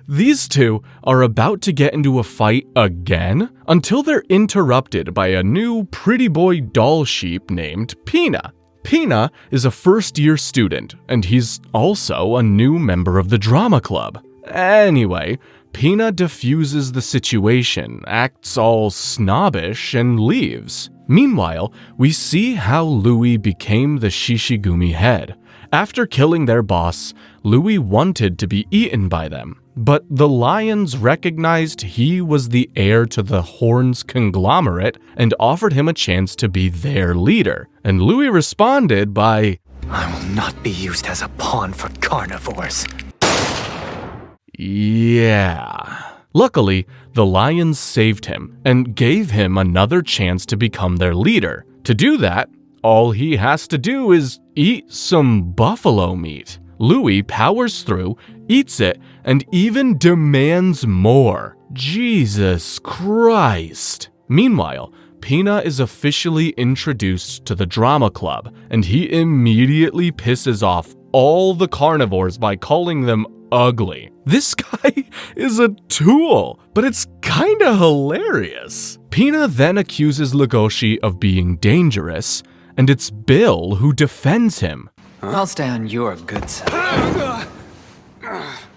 These two are about to get into a fight again until they're interrupted by a new pretty boy doll sheep named Pina. Pina is a first-year student, and he's also a new member of the drama club. Anyway, Pina diffuses the situation, acts all snobbish, and leaves. Meanwhile, we see how Louie became the Shishigumi head. After killing their boss, Louie wanted to be eaten by them, but the lions recognized he was the heir to the Horns conglomerate and offered him a chance to be their leader. And Louie responded by, I will not be used as a pawn for carnivores. Yeah. Luckily, the lions saved him and gave him another chance to become their leader. To do that, all he has to do is eat some buffalo meat. Louie powers through, eats it, and even demands more. Jesus Christ. Meanwhile, Pina is officially introduced to the drama club, and he immediately pisses off all the carnivores by calling them ugly. This guy is a tool, but it's kinda hilarious. Pina then accuses Legoshi of being dangerous, and it's Bill who defends him. I'll stay on your good side.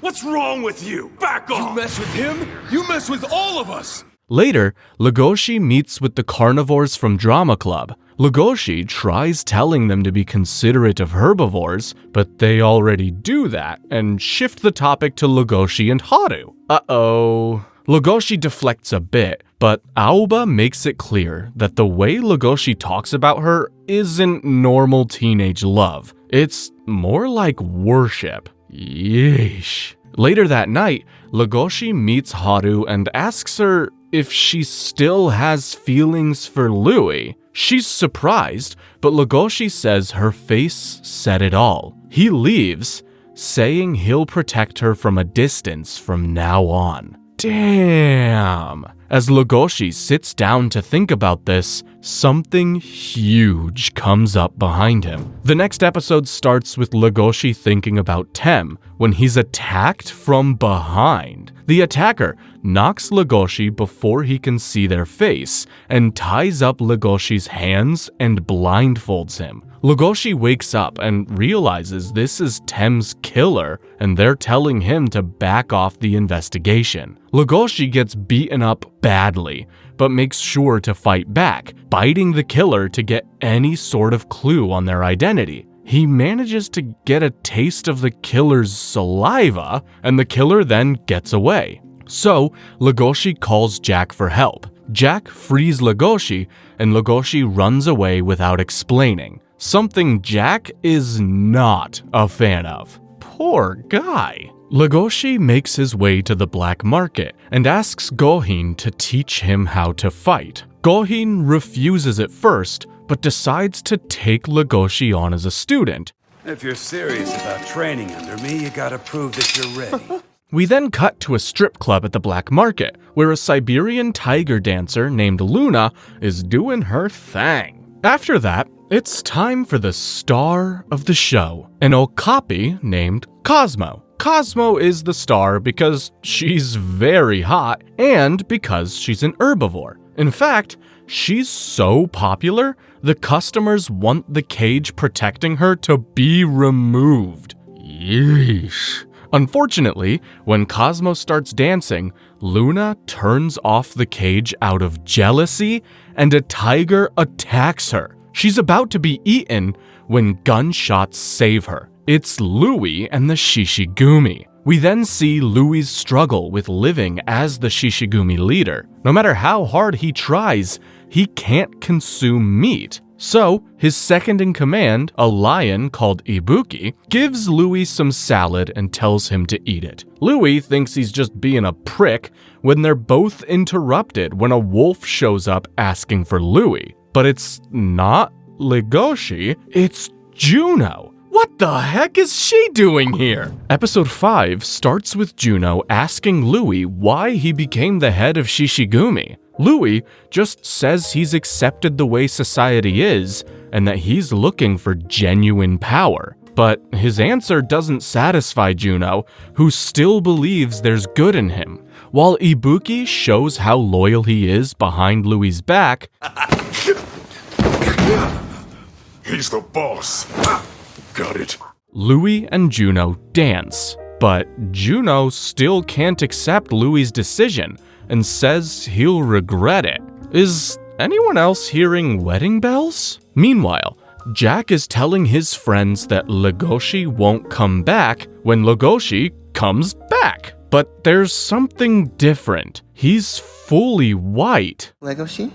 What's wrong with you? Back off! You mess with him, you mess with all of us! Later, Legoshi meets with the carnivores from Drama Club. Legoshi tries telling them to be considerate of herbivores, but they already do that and shift the topic to Legoshi and Haru. Uh-oh. Legoshi deflects a bit, but Aoba makes it clear that the way Legoshi talks about her isn't normal teenage love. It's more like worship. Yeesh. Later that night, Legoshi meets Haru and asks her if she still has feelings for Louie. She's surprised, but Legoshi says her face said it all. He leaves, saying he'll protect her from a distance from now on. Damn! As Legoshi sits down to think about this, something huge comes up behind him. The next episode starts with Legoshi thinking about Tem when he's attacked from behind. The attacker knocks Legoshi before he can see their face and ties up Legoshi's hands and blindfolds him. Legoshi wakes up and realizes this is Tem's killer and they're telling him to back off the investigation. Legoshi gets beaten up badly, but makes sure to fight back, biting the killer to get any sort of clue on their identity. He manages to get a taste of the killer's saliva, and the killer then gets away. So, Legoshi calls Jack for help. Jack frees Legoshi, and Legoshi runs away without explaining. Something Jack is not a fan of. Poor guy. Legoshi makes his way to the black market and asks Gohin to teach him how to fight. Gohin refuses at first, but decides to take Legoshi on as a student. If you're serious about training under me, you gotta prove that you're ready. We then cut to a strip club at the black market, where a Siberian tiger dancer named Luna is doing her thing. After that, it's time for the star of the show, an okapi named Cosmo. Cosmo is the star because she's very hot and because she's an herbivore. In fact, she's so popular, the customers want the cage protecting her to be removed. Yeesh. Unfortunately, when Cosmo starts dancing, Luna turns off the cage out of jealousy and a tiger attacks her. She's about to be eaten when gunshots save her. It's Louie and the Shishigumi. We then see Louie's struggle with living as the Shishigumi leader. No matter how hard he tries, he can't consume meat. So, his second in command, a lion called Ibuki, gives Louie some salad and tells him to eat it. Louie thinks he's just being a prick when they're both interrupted when a wolf shows up asking for Louie. But it's not Legoshi, it's Juno. What the heck is she doing here? Episode 5 starts with Juno asking Louie why he became the head of Shishigumi. Louie just says he's accepted the way society is and that he's looking for genuine power. But his answer doesn't satisfy Juno, who still believes there's good in him. While Ibuki shows how loyal he is behind Louie's back, He's the boss. Got it. Louie and Juno dance. But Juno still can't accept Louie's decision and says he'll regret it. Is anyone else hearing wedding bells? Meanwhile, Jack is telling his friends that Legoshi won't come back when Legoshi comes back. But there's something different. He's fully white. Legoshi?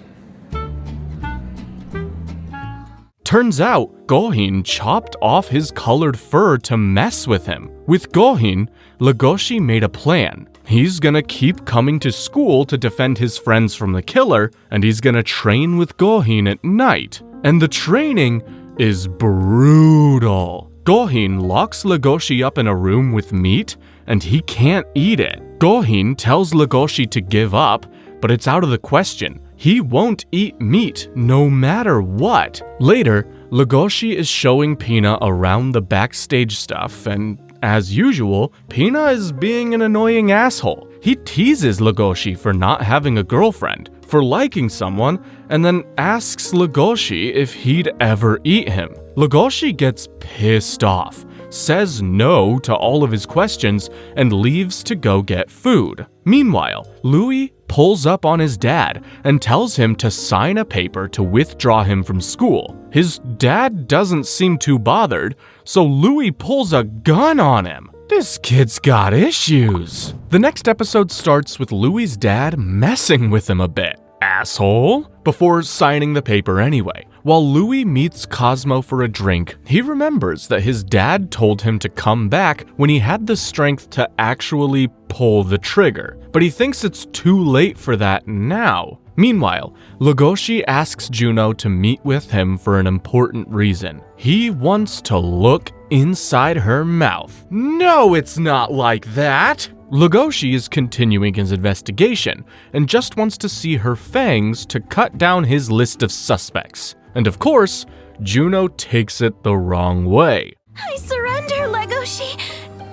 Turns out, Gohin chopped off his colored fur to mess with him. With Gohin, Legoshi made a plan. He's gonna keep coming to school to defend his friends from the killer, and he's gonna train with Gohin at night. And the training is brutal. Gohin locks Legoshi up in a room with meat, and he can't eat it. Gohin tells Legoshi to give up, but it's out of the question. He won't eat meat no matter what. Later, Legoshi is showing Pina around the backstage stuff, and as usual, Pina is being an annoying asshole. He teases Legoshi for not having a girlfriend, for liking someone, and then asks Legoshi if he'd ever eat him. Legoshi gets pissed off, says no to all of his questions, and leaves to go get food. Meanwhile, Louie pulls up on his dad and tells him to sign a paper to withdraw him from school. His dad doesn't seem too bothered, so Louie pulls a gun on him. This kid's got issues. The next episode starts with Louie's dad messing with him a bit. Asshole! Before signing the paper anyway. While Louie meets Cosmo for a drink, he remembers that his dad told him to come back when he had the strength to actually pull the trigger. But he thinks it's too late for that now. Meanwhile, Legoshi asks Juno to meet with him for an important reason. He wants to look inside her mouth. No, it's not like that! Legoshi is continuing his investigation and just wants to see her fangs to cut down his list of suspects. And of course, Juno takes it the wrong way. I surrender, Legoshi.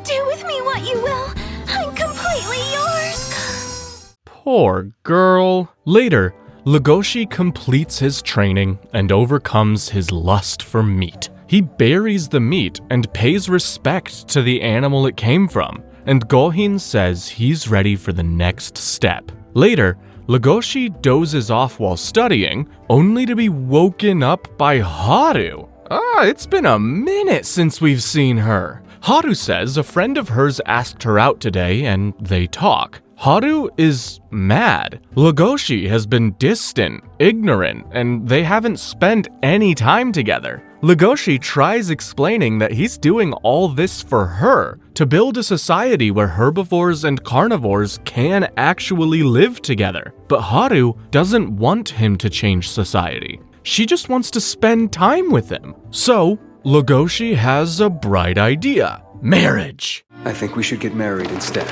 Do with me what you will. I'm completely yours. Poor girl. Later, Legoshi completes his training and overcomes his lust for meat. He buries the meat and pays respect to the animal it came from, and Gohin says he's ready for the next step. Later, Legoshi dozes off while studying, only to be woken up by Haru. It's been a minute since we've seen her. Haru says a friend of hers asked her out today and they talk. Haru is mad. Legoshi has been distant, ignorant, and they haven't spent any time together. Legoshi tries explaining that he's doing all this for her, to build a society where herbivores and carnivores can actually live together. But Haru doesn't want him to change society. She just wants to spend time with him. So, Legoshi has a bright idea. Marriage! I think we should get married instead.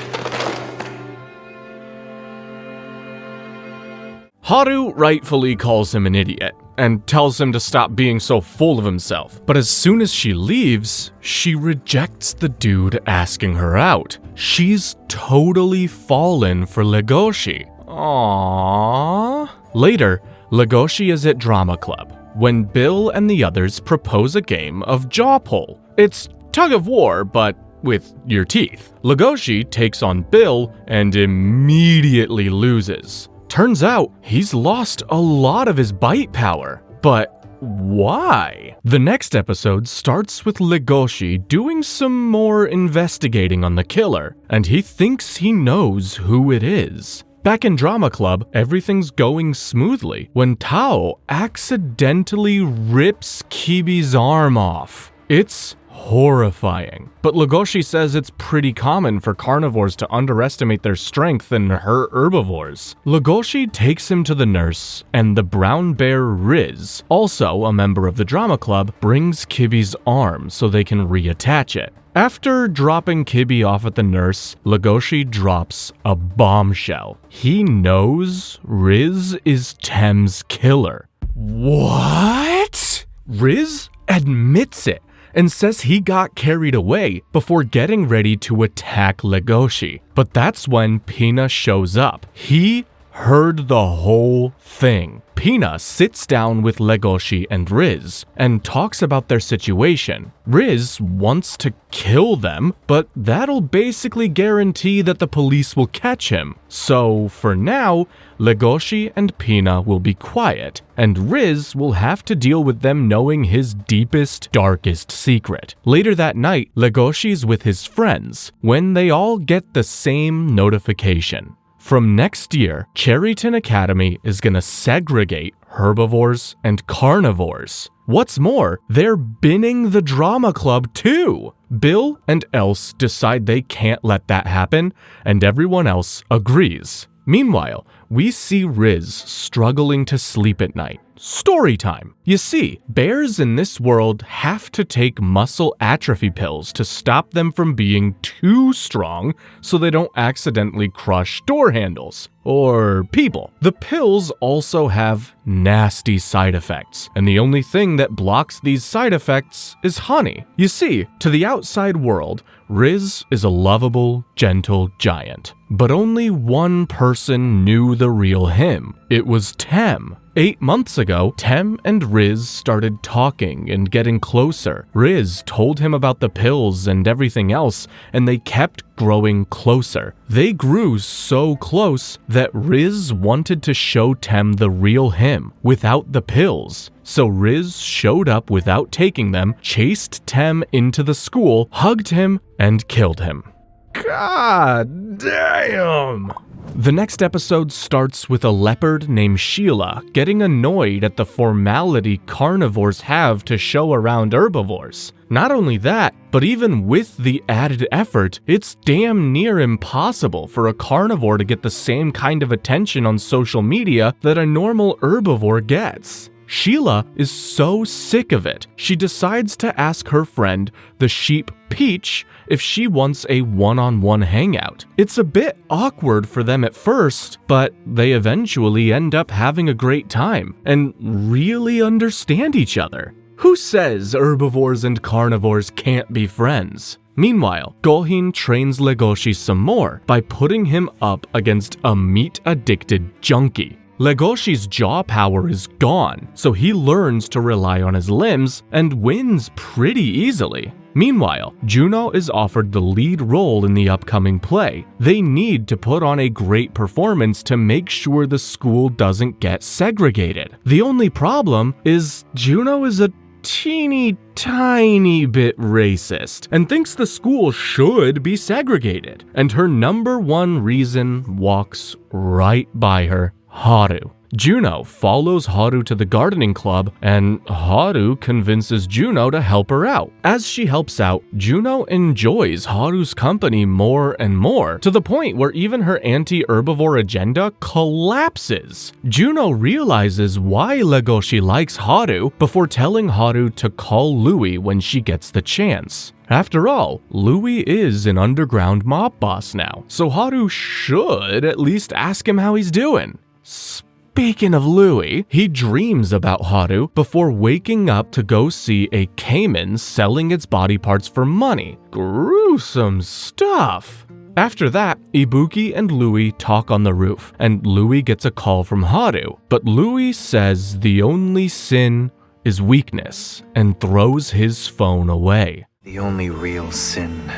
Haru rightfully calls him an idiot and tells him to stop being so full of himself. But as soon as she leaves, she rejects the dude asking her out. She's totally fallen for Legoshi. Aww. Later, Legoshi is at drama club when Bill and the others propose a game of jaw pull. It's tug of war, but with your teeth. Legoshi takes on Bill and immediately loses. Turns out he's lost a lot of his bite power. But why? The next episode starts with Legoshi doing some more investigating on the killer, and he thinks he knows who it is. Back in drama club, everything's going smoothly when Tao accidentally rips Kibi's arm off. It's horrifying. But Legoshi says it's pretty common for carnivores to underestimate their strength and hurt herbivores. Legoshi takes him to the nurse, and the brown bear Riz, also a member of the drama club, brings Kibi's arm so they can reattach it. After dropping Kibi off at the nurse, Legoshi drops a bombshell. He knows Riz is Tem's killer. What? Riz admits it and says he got carried away before getting ready to attack Legoshi. But that's when Pina shows up. He heard the whole thing. Pina sits down with Legoshi and Riz and talks about their situation. Riz wants to kill them, but that'll basically guarantee that the police will catch him. So for now, Legoshi and Pina will be quiet, and Riz will have to deal with them knowing his deepest, darkest secret. Later that night, Legoshi's with his friends when they all get the same notification. From next year, Cherryton Academy is gonna segregate herbivores and carnivores. What's more, they're binning the drama club too. Bill and Else decide they can't let that happen, and everyone else agrees. Meanwhile, we see Riz struggling to sleep at night. Story time. You see, bears in this world have to take muscle atrophy pills to stop them from being too strong so they don't accidentally crush door handles or people. The pills also have nasty side effects, and the only thing that blocks these side effects is honey. You see, to the outside world, Riz is a lovable, gentle giant. But only one person knew the real him. It was Tem. 8 months ago, Tem and Riz started talking and getting closer. Riz told him about the pills and everything else, and they kept growing closer. They grew so close that Riz wanted to show Tem the real him without the pills. So Riz showed up without taking them, chased Tem into the school, hugged him, and killed him. God damn! The next episode starts with a leopard named Sheila getting annoyed at the formality carnivores have to show around herbivores. Not only that, but even with the added effort, it's damn near impossible for a carnivore to get the same kind of attention on social media that a normal herbivore gets. Sheila is so sick of it, she decides to ask her friend, the sheep Peach, if she wants a one-on-one hangout. It's a bit awkward for them at first, but they eventually end up having a great time and really understand each other. Who says herbivores and carnivores can't be friends? Meanwhile, Gohin trains Legoshi some more by putting him up against a meat-addicted junkie. Legoshi's jaw power is gone, so he learns to rely on his limbs and wins pretty easily. Meanwhile, Juno is offered the lead role in the upcoming play. They need to put on a great performance to make sure the school doesn't get segregated. The only problem is Juno is a teeny tiny bit racist and thinks the school should be segregated, and her number one reason walks right by her: Haru. Juno follows Haru to the gardening club, and Haru convinces Juno to help her out. As she helps out, Juno enjoys Haru's company more and more, to the point where even her anti-herbivore agenda collapses. Juno realizes why Legoshi likes Haru before telling Haru to call Louis when she gets the chance. After all, Louis is an underground mob boss now, so Haru should at least ask him how he's doing. Speaking of Louis, he dreams about Haru before waking up to go see a caiman selling its body parts for money. Gruesome stuff. After that, Ibuki and Louis talk on the roof, and Louis gets a call from Haru, but Louis says the only sin is weakness and throws his phone away. The only real sin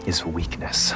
is weakness.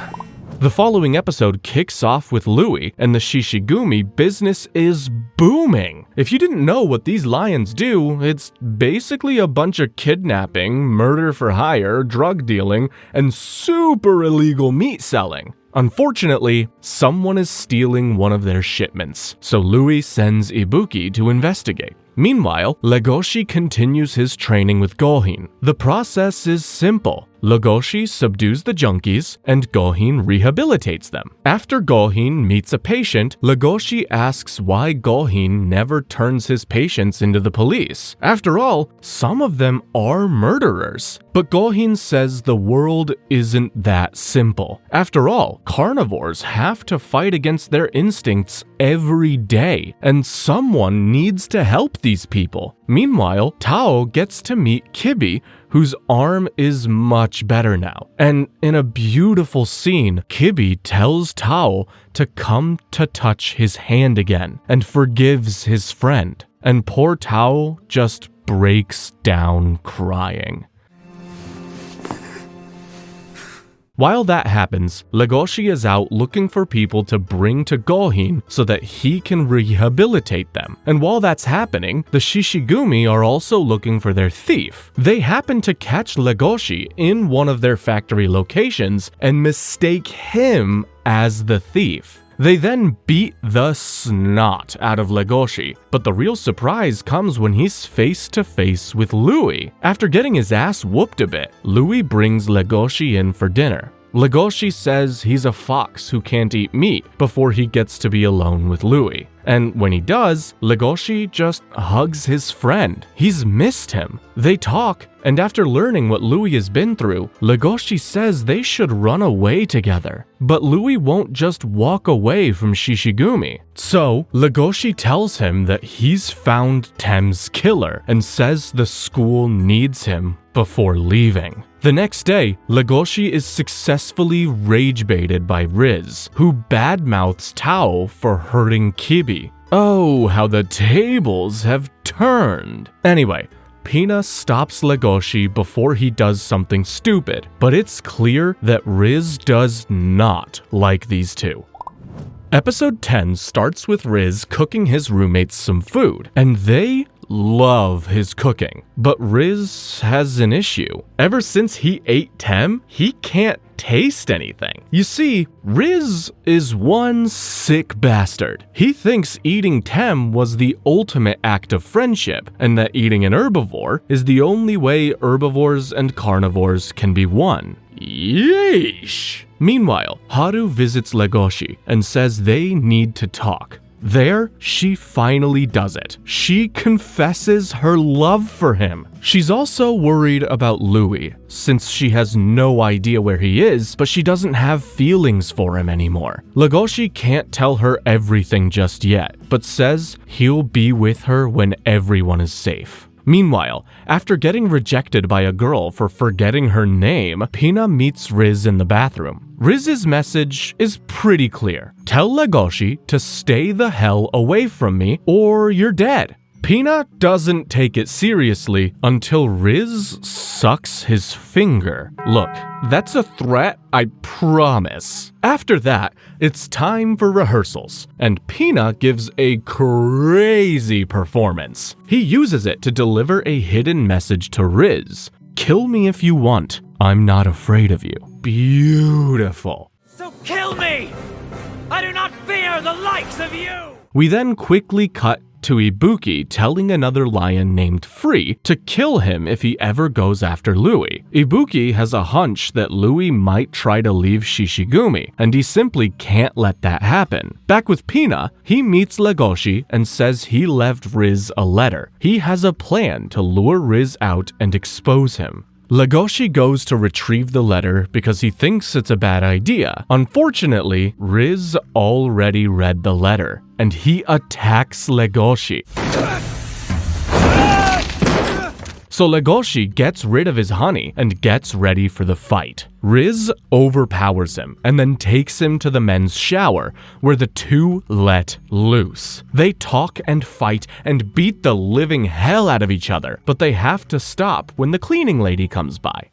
The following episode kicks off with Louis, and the Shishigumi business is booming. If you didn't know what these lions do, it's basically a bunch of kidnapping, murder for hire, drug dealing, and super illegal meat selling. Unfortunately, someone is stealing one of their shipments, so Louis sends Ibuki to investigate. Meanwhile, Legoshi continues his training with Gohin. The process is simple. Legoshi subdues the junkies, and Gohin rehabilitates them. After Gohin meets a patient, Legoshi asks why Gohin never turns his patients into the police. After all, some of them are murderers. But Gohin says the world isn't that simple. After all, carnivores have to fight against their instincts every day, and someone needs to help these people. Meanwhile, Tao gets to meet Kibi, whose arm is much better now. And in a beautiful scene, Kibi tells Tao to come to touch his hand again and forgives his friend. And poor Tao just breaks down crying. While that happens, Legoshi is out looking for people to bring to Gohin so that he can rehabilitate them. And while that's happening, the Shishigumi are also looking for their thief. They happen to catch Legoshi in one of their factory locations and mistake him as the thief. They then beat the snot out of Legoshi, but the real surprise comes when he's face to face with Louis. After getting his ass whooped a bit, Louis brings Legoshi in for dinner. Legoshi says he's a fox who can't eat meat before he gets to be alone with Louis. And when he does, Legoshi just hugs his friend. He's missed him. They talk, and after learning what Louis has been through, Legoshi says they should run away together. But Louis won't just walk away from Shishigumi. So, Legoshi tells him that he's found Tem's killer and says the school needs him before leaving. The next day, Legoshi is successfully rage-baited by Riz, who badmouths Tao for hurting Kibi. Oh, how the tables have turned. Anyway, Pina stops Legoshi before he does something stupid, but it's clear that Riz does not like these two. Episode 10 starts with Riz cooking his roommates some food, and they love his cooking, but Riz has an issue. Ever since he ate Tem, he can't taste anything. You see, Riz is one sick bastard. He thinks eating Tem was the ultimate act of friendship, and that eating an herbivore is the only way herbivores and carnivores can be one. Yeesh! Meanwhile, Haru visits Legoshi and says they need to talk. There, she finally does it. She confesses her love for him. She's also worried about Louis, since she has no idea where he is, but she doesn't have feelings for him anymore. Legoshi can't tell her everything just yet, but says he'll be with her when everyone is safe. Meanwhile, after getting rejected by a girl for forgetting her name, Pina meets Riz in the bathroom. Riz's message is pretty clear. Tell Legoshi to stay the hell away from me or you're dead. Pina doesn't take it seriously until Riz sucks his finger. Look, that's a threat, I promise. After that, it's time for rehearsals, and Pina gives a crazy performance. He uses it to deliver a hidden message to Riz. Kill me if you want, I'm not afraid of you. Beautiful. So kill me! I do not fear the likes of you! We then quickly cut to Ibuki telling another lion named Free to kill him if he ever goes after Louis. Ibuki has a hunch that Louis might try to leave Shishigumi, and he simply can't let that happen. Back with Pina, he meets Legoshi and says he left Riz a letter. He has a plan to lure Riz out and expose him. Legoshi goes to retrieve the letter because he thinks it's a bad idea. Unfortunately, Riz already read the letter, and he attacks Legoshi. So Legoshi gets rid of his honey and gets ready for the fight. Riz overpowers him and then takes him to the men's shower, where the two let loose. They talk and fight and beat the living hell out of each other, but they have to stop when the cleaning lady comes by.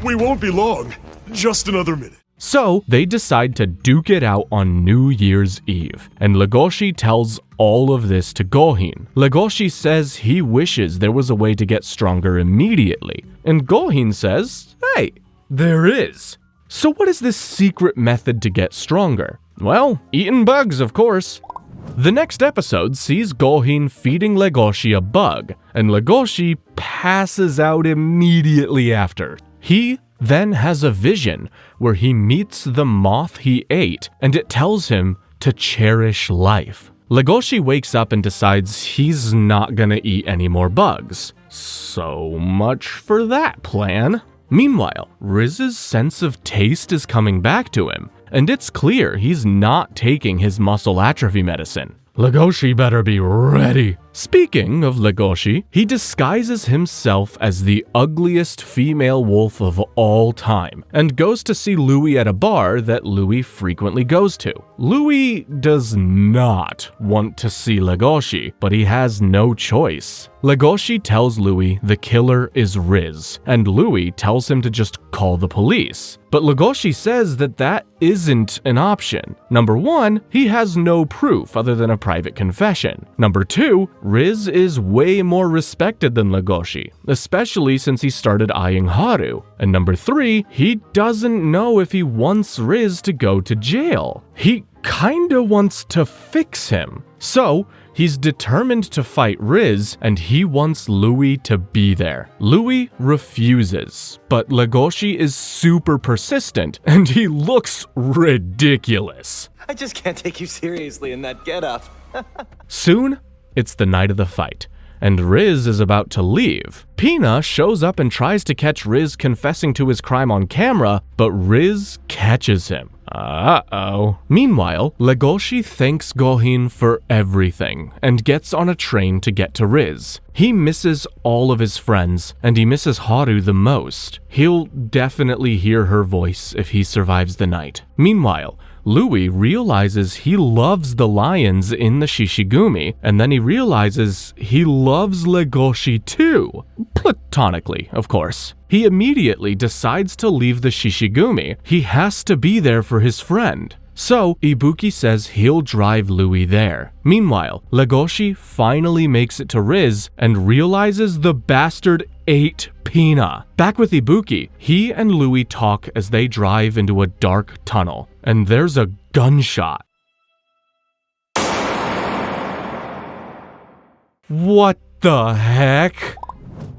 We won't be long. Just another minute. So they decide to duke it out on New Year's Eve, and Legoshi tells all of this to Gohin. Legoshi says he wishes there was a way to get stronger immediately, and Gohin says, hey, there is. So what is this secret method to get stronger? Well, eating bugs, of course. The next episode sees Gohin feeding Legoshi a bug, and Legoshi passes out immediately after. He then has a vision where he meets the moth he ate, and it tells him to cherish life. Legoshi wakes up and decides he's not gonna eat any more bugs. So much for that plan. Meanwhile, Riz's sense of taste is coming back to him, and it's clear he's not taking his muscle atrophy medicine. Legoshi better be ready. Speaking of Legoshi, he disguises himself as the ugliest female wolf of all time and goes to see Louis at a bar that Louis frequently goes to. Louis does not want to see Legoshi, but he has no choice. Legoshi tells Louis the killer is Riz, and Louis tells him to just call the police. But Legoshi says that that isn't an option. Number one, he has no proof other than a private confession. Number two, Riz is way more respected than Legoshi, especially since he started eyeing Haru. And number three, he doesn't know if he wants Riz to go to jail. He kinda wants to fix him. So, he's determined to fight Riz, and he wants Louis to be there. Louis refuses, but Legoshi is super persistent, and he looks ridiculous. I just can't take you seriously in that getup. Soon, it's the night of the fight, and Riz is about to leave. Pina shows up and tries to catch Riz confessing to his crime on camera, but Riz catches him. Uh-oh. Meanwhile, Legoshi thanks Gohin for everything and gets on a train to get to Riz. He misses all of his friends, and he misses Haru the most. He'll definitely hear her voice if he survives the night. Meanwhile, Louis realizes he loves the lions in the Shishigumi, and then he realizes he loves Legoshi too. Platonically, of course. He immediately decides to leave the Shishigumi. He has to be there for his friend. So Ibuki says he'll drive Louis there. Meanwhile, Legoshi finally makes it to Riz and realizes the bastard ate Pina. Back with Ibuki, he and Louis talk as they drive into a dark tunnel, and there's a gunshot. What the heck?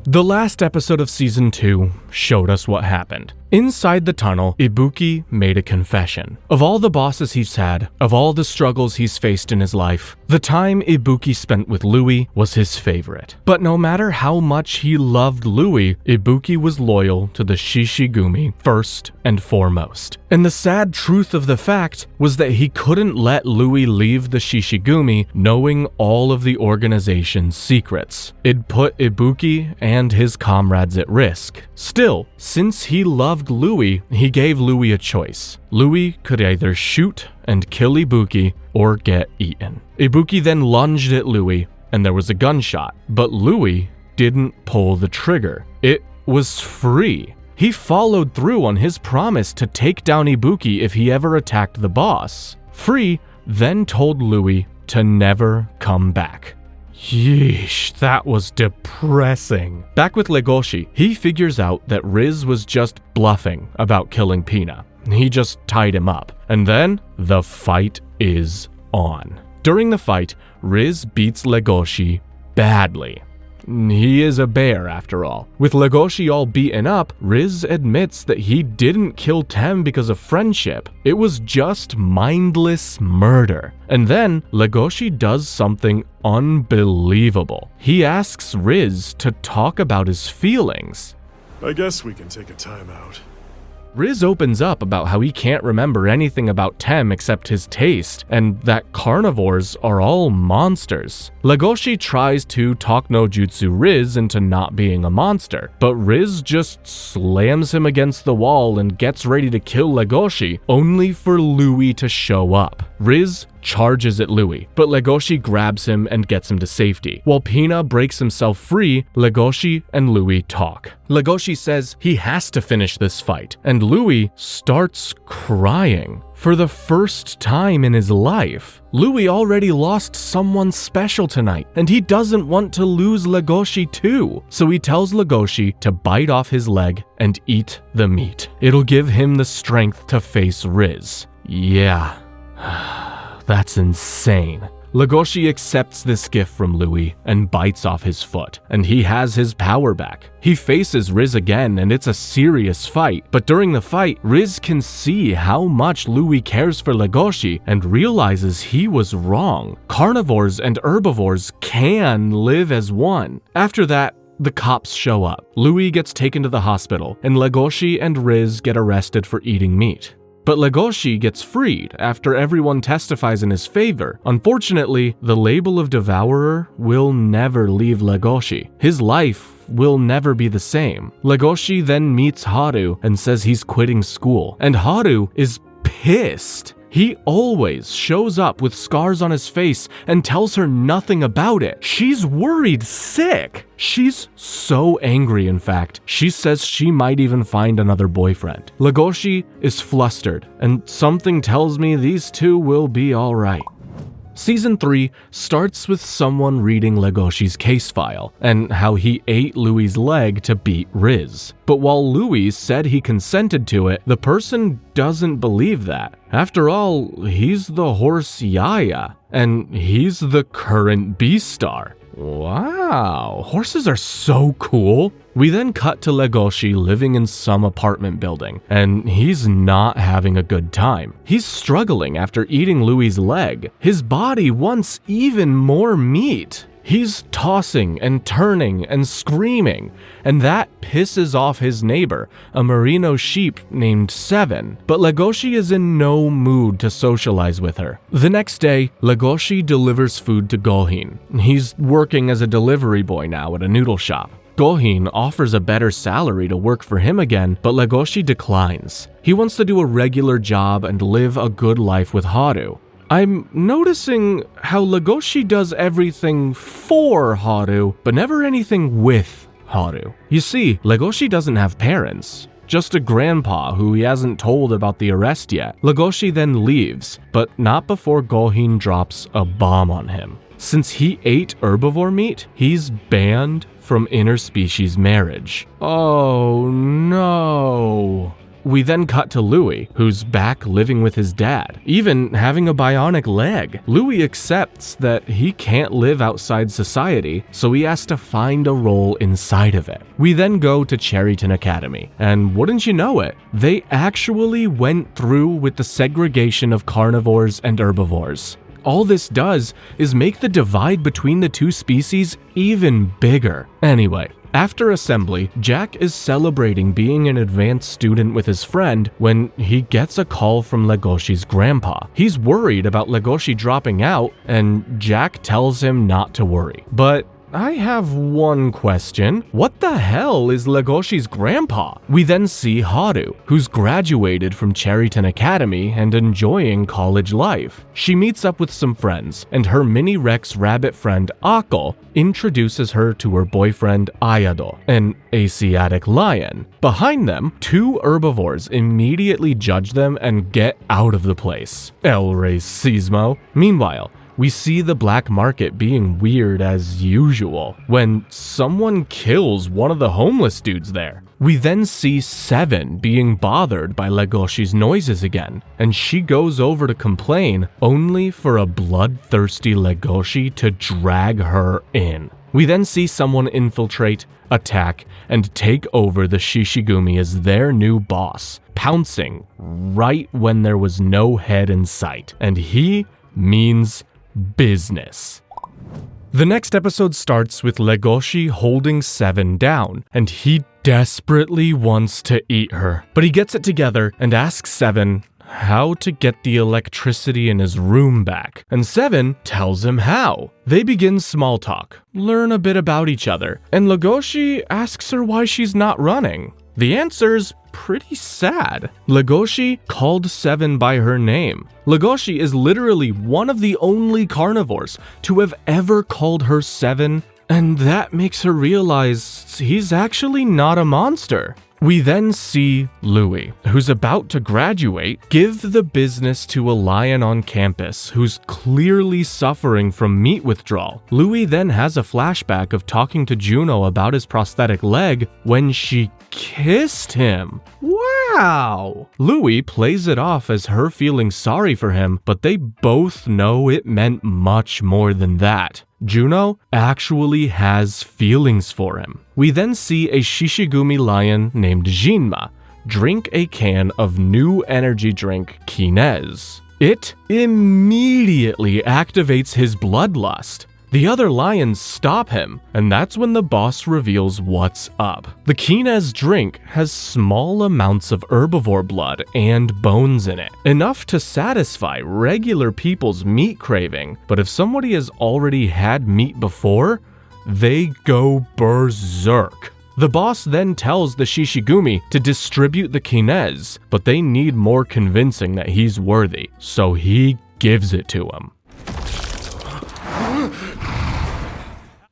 The last episode of Season 2 showed us what happened. Inside the tunnel, Ibuki made a confession. Of all the bosses he's had, of all the struggles he's faced in his life, the time Ibuki spent with Louis was his favorite. But no matter how much he loved Louis, Ibuki was loyal to the Shishigumi first and foremost. And the sad truth of the fact was that he couldn't let Louis leave the Shishigumi knowing all of the organization's secrets. It'd put Ibuki and his comrades at risk. Still, since he loved Louis, he gave Louis a choice. Louis could either shoot and kill Ibuki or get eaten. Ibuki then lunged at Louis and there was a gunshot, but Louis didn't pull the trigger. It was free. He followed through on his promise to take down Ibuki if he ever attacked the boss. Free then told Louis to never come back. Yeesh, that was depressing. Back with Legoshi, he figures out that Riz was just bluffing about killing Pina. He just tied him up. And then the fight is on. During the fight, Riz beats Legoshi badly. He is a bear after all. With Legoshi all beaten up, Riz admits that he didn't kill Tem because of friendship. It was just mindless murder. And then Legoshi does something unbelievable. He asks Riz to talk about his feelings. I guess we can take a time out. Riz opens up about how he can't remember anything about Tem except his taste, and that carnivores are all monsters. Legoshi tries to talk no jutsu Riz into not being a monster, but Riz just slams him against the wall and gets ready to kill Legoshi, only for Louis to show up. Riz charges at Louis, but Legoshi grabs him and gets him to safety. While Pina breaks himself free, Legoshi and Louis talk. Legoshi says he has to finish this fight, and Louis starts crying. For the first time in his life, Louis already lost someone special tonight, and he doesn't want to lose Legoshi too. So he tells Legoshi to bite off his leg and eat the meat. It'll give him the strength to face Riz. Yeah. That's insane. Legoshi accepts this gift from Louis and bites off his foot, and he has his power back. He faces Riz again, and it's a serious fight, but during the fight, Riz can see how much Louis cares for Legoshi and realizes he was wrong. Carnivores and herbivores can live as one. After that, the cops show up. Louis gets taken to the hospital, and Legoshi and Riz get arrested for eating meat. But Legoshi gets freed after everyone testifies in his favor. Unfortunately, the label of devourer will never leave Legoshi. His life will never be the same. Legoshi then meets Haru and says he's quitting school, and Haru is pissed. He always shows up with scars on his face and tells her nothing about it. She's worried sick. She's so angry, in fact. She says she might even find another boyfriend. Legoshi is flustered, and something tells me these two will be alright. Season 3 starts with someone reading Legoshi's case file and how he ate Louis' leg to beat Riz. But while Louis said he consented to it, the person doesn't believe that. After all, he's the horse Yaya, and he's the current Beastar. Wow, horses are so cool. We then cut to Legoshi living in some apartment building, and he's not having a good time. He's struggling after eating Louis' leg. His body wants even more meat. He's tossing and turning and screaming, and that pisses off his neighbor, a merino sheep named Seven. But Legoshi is in no mood to socialize with her. The next day, Legoshi delivers food to Gohin. He's working as a delivery boy now at a noodle shop. Gohin offers a better salary to work for him again, but Legoshi declines. He wants to do a regular job and live a good life with Haru. I'm noticing how Legoshi does everything for Haru, but never anything with Haru. You see, Legoshi doesn't have parents. just a grandpa who he hasn't told about the arrest yet. Legoshi then leaves, but not before Gohin drops a bomb on him. Since he ate herbivore meat, he's banned from interspecies marriage. Oh no. We then cut to Louis, who's back living with his dad, even having a bionic leg. Louis accepts that he can't live outside society, so he has to find a role inside of it. We then go to Cherryton Academy, and wouldn't you know it, they actually went through with the segregation of carnivores and herbivores. All this does is make the divide between the two species even bigger. Anyway, after assembly, Jack is celebrating being an advanced student with his friend when he gets a call from Legoshi's grandpa. He's worried about Legoshi dropping out, and Jack tells him not to worry. But I have one question. What the hell is Legoshi's grandpa? We then see Haru, who's graduated from Cherryton Academy and enjoying college life. She meets up with some friends, and her mini Rex rabbit friend Akko introduces her to her boyfriend Ayado, an Asiatic lion. Behind them, two herbivores immediately judge them and get out of the place. El racismo. Meanwhile, we see the black market being weird as usual when someone kills one of the homeless dudes there. We then see Seven being bothered by Legoshi's noises again, and she goes over to complain, only for a bloodthirsty Legoshi to drag her in. We then see someone infiltrate, attack, and take over the Shishigumi as their new boss, pouncing right when there was no head in sight. And he means business. The next episode starts with Legoshi holding Seven down, and he desperately wants to eat her. But he gets it together and asks Seven how to get the electricity in his room back, and Seven tells him how. They begin small talk, learn a bit about each other, and Legoshi asks her why she's not running. The answer's pretty sad. Legoshi called Seven by her name. Legoshi is literally one of the only carnivores to have ever called her Seven, and that makes her realize he's actually not a monster. We then see Louis, who's about to graduate, give the business to a lion on campus who's clearly suffering from meat withdrawal. Louis then has a flashback of talking to Juno about his prosthetic leg when she kissed him. Wow! Louis plays it off as her feeling sorry for him, but they both know it meant much more than that. Juno actually has feelings for him. We then see a Shishigumi lion named Jinma drink a can of new energy drink Kinez. It immediately activates his bloodlust. The other lions stop him, and that's when the boss reveals what's up. The Kinez drink has small amounts of herbivore blood and bones in it, enough to satisfy regular people's meat craving, but if somebody has already had meat before, they go berserk. The boss then tells the Shishigumi to distribute the Kinez, but they need more convincing that he's worthy, so he gives it to him.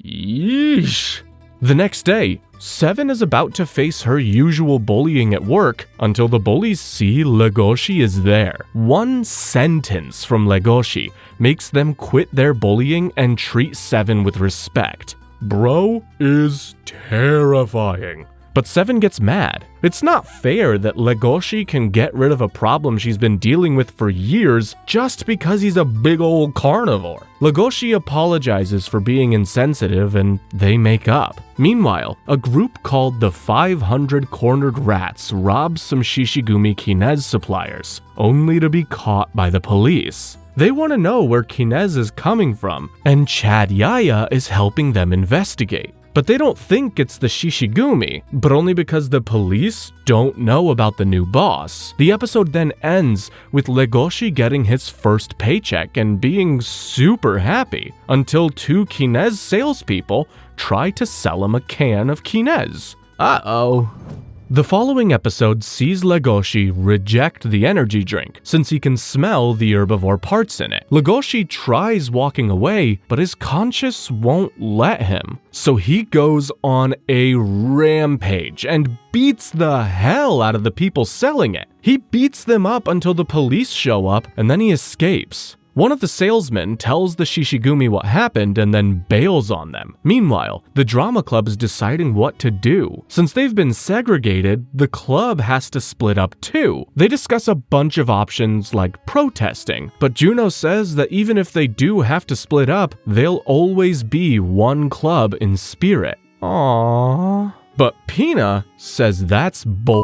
Yeesh. The next day, Seven is about to face her usual bullying at work until the bullies see Legoshi is there. One sentence from Legoshi makes them quit their bullying and treat Seven with respect. Bro is terrifying. But Seven gets mad. It's not fair that Legoshi can get rid of a problem she's been dealing with for years just because he's a big old carnivore. Legoshi apologizes for being insensitive and they make up. Meanwhile, a group called the 500 Cornered Rats robs some Shishigumi Kinez suppliers, only to be caught by the police. They want to know where Kinez is coming from, and Chad Yaya is helping them investigate. But they don't think it's the Shishigumi, but only because the police don't know about the new boss. The episode then ends with Legoshi getting his first paycheck and being super happy, until two Kinez salespeople try to sell him a can of Kinez. Uh-oh. The following episode sees Legoshi reject the energy drink since he can smell the herbivore parts in it. Legoshi tries walking away, but his conscience won't let him. So he goes on a rampage and beats the hell out of the people selling it. He beats them up until the police show up and then he escapes. One of the salesmen tells the Shishigumi what happened and then bails on them. Meanwhile, the drama club is deciding what to do. Since they've been segregated, the club has to split up too. They discuss a bunch of options like protesting, but Juno says that even if they do have to split up, they'll always be one club in spirit. Aww. But Pina says that's bull,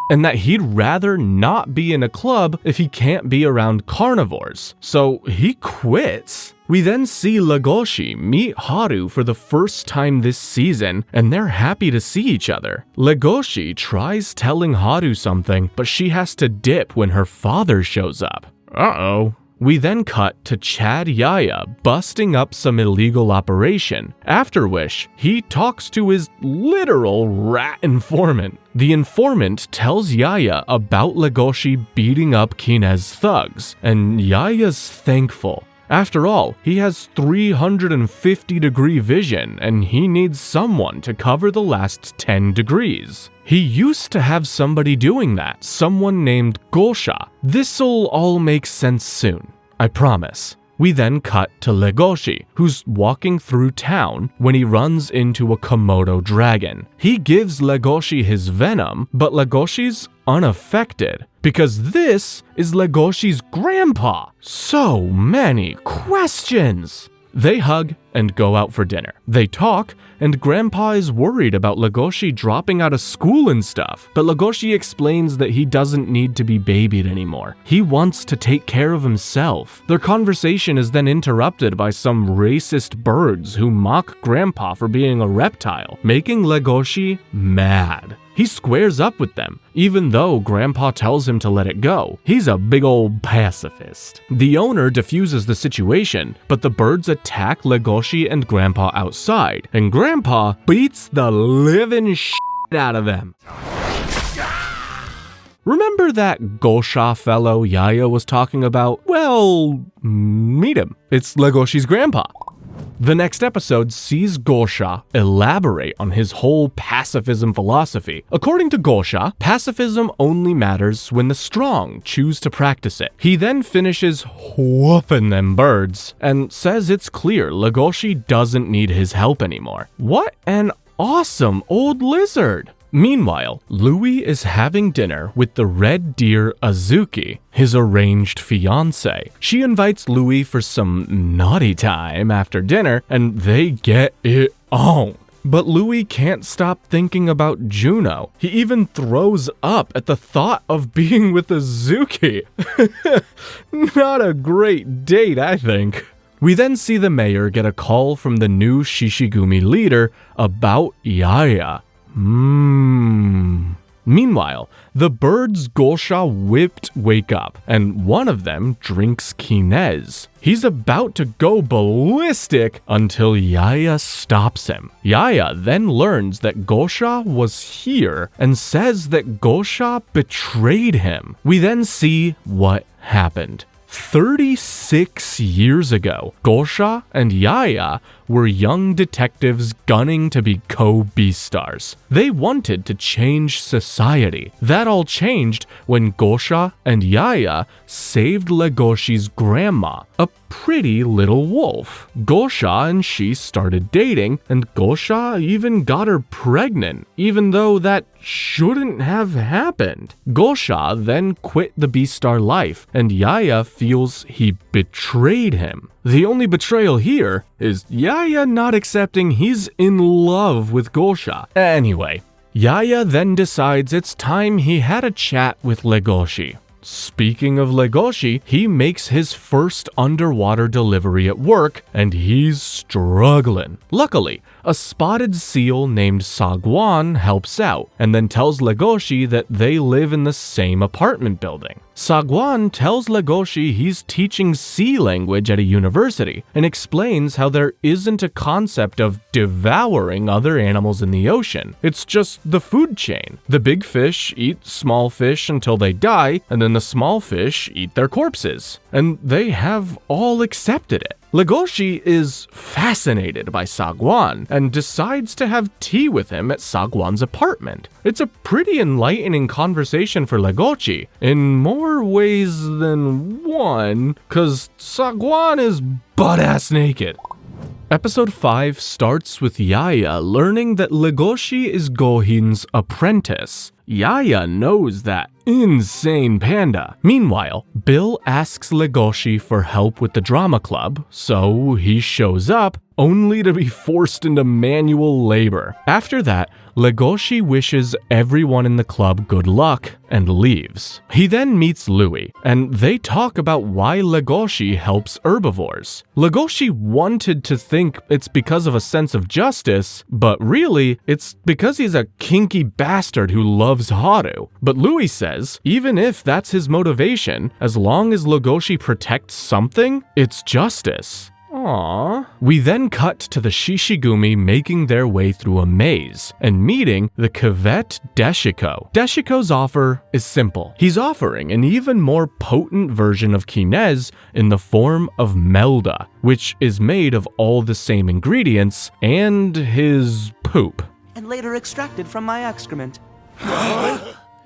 and that he'd rather not be in a club if he can't be around carnivores. So he quits. We then see Legoshi meet Haru for the first time this season, and they're happy to see each other. Legoshi tries telling Haru something, but she has to dip when her father shows up. Uh-oh. We then cut to Chad Yaya busting up some illegal operation, after which he talks to his literal rat informant. The informant tells Yaya about Legoshi beating up Kinez's thugs, and Yaya's thankful. After all, he has 350-degree vision, and he needs someone to cover the last 10 degrees. He used to have somebody doing that, someone named Gosha. This'll all make sense soon, I promise. We then cut to Legoshi, who's walking through town when he runs into a Komodo dragon. He gives Legoshi his venom, but Legoshi's unaffected, because this is Legoshi's grandpa. So many questions! They hug and go out for dinner. They talk, and Grandpa is worried about Legoshi dropping out of school and stuff, but Legoshi explains that he doesn't need to be babied anymore. He wants to take care of himself. Their conversation is then interrupted by some racist birds who mock Grandpa for being a reptile, making Legoshi mad. He squares up with them, even though Grandpa tells him to let it go. He's a big old pacifist. The owner diffuses the situation, but the birds attack Legoshi and Grandpa outside, and Grandpa beats the living shit out of them. Remember that Gosha fellow Yaya was talking about? Well, meet him. It's Legoshi's grandpa. The next episode sees Gosha elaborate on his whole pacifism philosophy. According to Gosha, pacifism only matters when the strong choose to practice it. He then finishes whooping them birds and says it's clear Legoshi doesn't need his help anymore. What an awesome old lizard! Meanwhile, Louis is having dinner with the red deer Azuki, his arranged fiancée. She invites Louis for some naughty time after dinner, and they get it on. But Louis can't stop thinking about Juno. He even throws up at the thought of being with Azuki. Not a great date, I think. We then see the mayor get a call from the new Shishigumi leader about Yaya. Meanwhile, the birds Gosha whipped wake up, and one of them drinks Kinez. He's about to go ballistic until Yaya stops him. Yaya then learns that Gosha was here and says that Gosha betrayed him. We then see what happened. 36 years ago, Gosha and Yaya were young detectives gunning to be co-Beastars. They wanted to change society. That all changed when Gosha and Yaya saved Legoshi's grandma, a pretty little wolf. Gosha and she started dating, and Gosha even got her pregnant, even though that shouldn't have happened. Gosha then quit the Beastar life, and Yaya feels he betrayed him. The only betrayal here is Yaya not accepting he's in love with Gosha. Anyway, Yaya then decides it's time he had a chat with Legoshi. Speaking of Legoshi, he makes his first underwater delivery at work, and he's struggling. Luckily, a spotted seal named Sagwan helps out and then tells Legoshi that they live in the same apartment building. Sagwan tells Legoshi he's teaching sea language at a university and explains how there isn't a concept of devouring other animals in the ocean. It's just the food chain. The big fish eat small fish until they die, and then the small fish eat their corpses. And they have all accepted it. Legoshi is fascinated by Sagwan and decides to have tea with him at Sagwan's apartment. It's a pretty enlightening conversation for Legoshi, in more ways than one, cause Sagwan is butt-ass naked. Episode 5 starts with Yaya learning that Legoshi is Gohin's apprentice. Yaya knows that insane panda. Meanwhile, Bill asks Legoshi for help with the drama club, so he shows up, only to be forced into manual labor. After that, Legoshi wishes everyone in the club good luck and leaves. He then meets Louis, and they talk about why Legoshi helps herbivores. Legoshi wanted to think it's because of a sense of justice, but really, it's because he's a kinky bastard who loves Haru. But Louis says, even if that's his motivation, as long as Legoshi protects something, it's justice. Aww. We then cut to the Shishigumi making their way through a maze and meeting the Cavette Deshiko. Deshiko's offer is simple. He's offering an even more potent version of Kinez in the form of Melda, which is made of all the same ingredients and his poop. And later extracted from my excrement.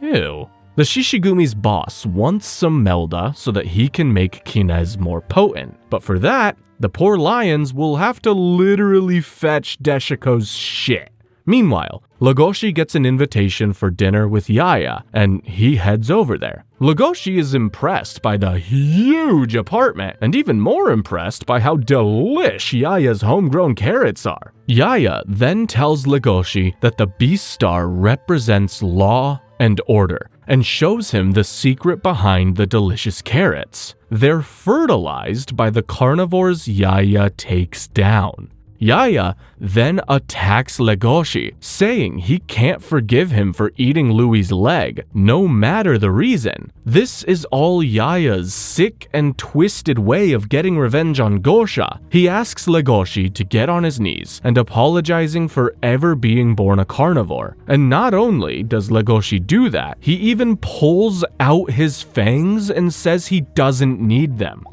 Ew. The Shishigumi's boss wants some Melda so that he can make Kinez more potent, but for that, the poor lions will have to literally fetch Deshiko's shit. Meanwhile, Legoshi gets an invitation for dinner with Yaya, and he heads over there. Legoshi is impressed by the huge apartment, and even more impressed by how delish Yaya's homegrown carrots are. Yaya then tells Legoshi that the Beastar represents law and order, and shows him the secret behind the delicious carrots. They're fertilized by the carnivores Yaya takes down. Yaya then attacks Legoshi, saying he can't forgive him for eating Louis's leg, no matter the reason. This is all Yaya's sick and twisted way of getting revenge on Gosha. He asks Legoshi to get on his knees and apologizing for ever being born a carnivore. And not only does Legoshi do that, he even pulls out his fangs and says he doesn't need them.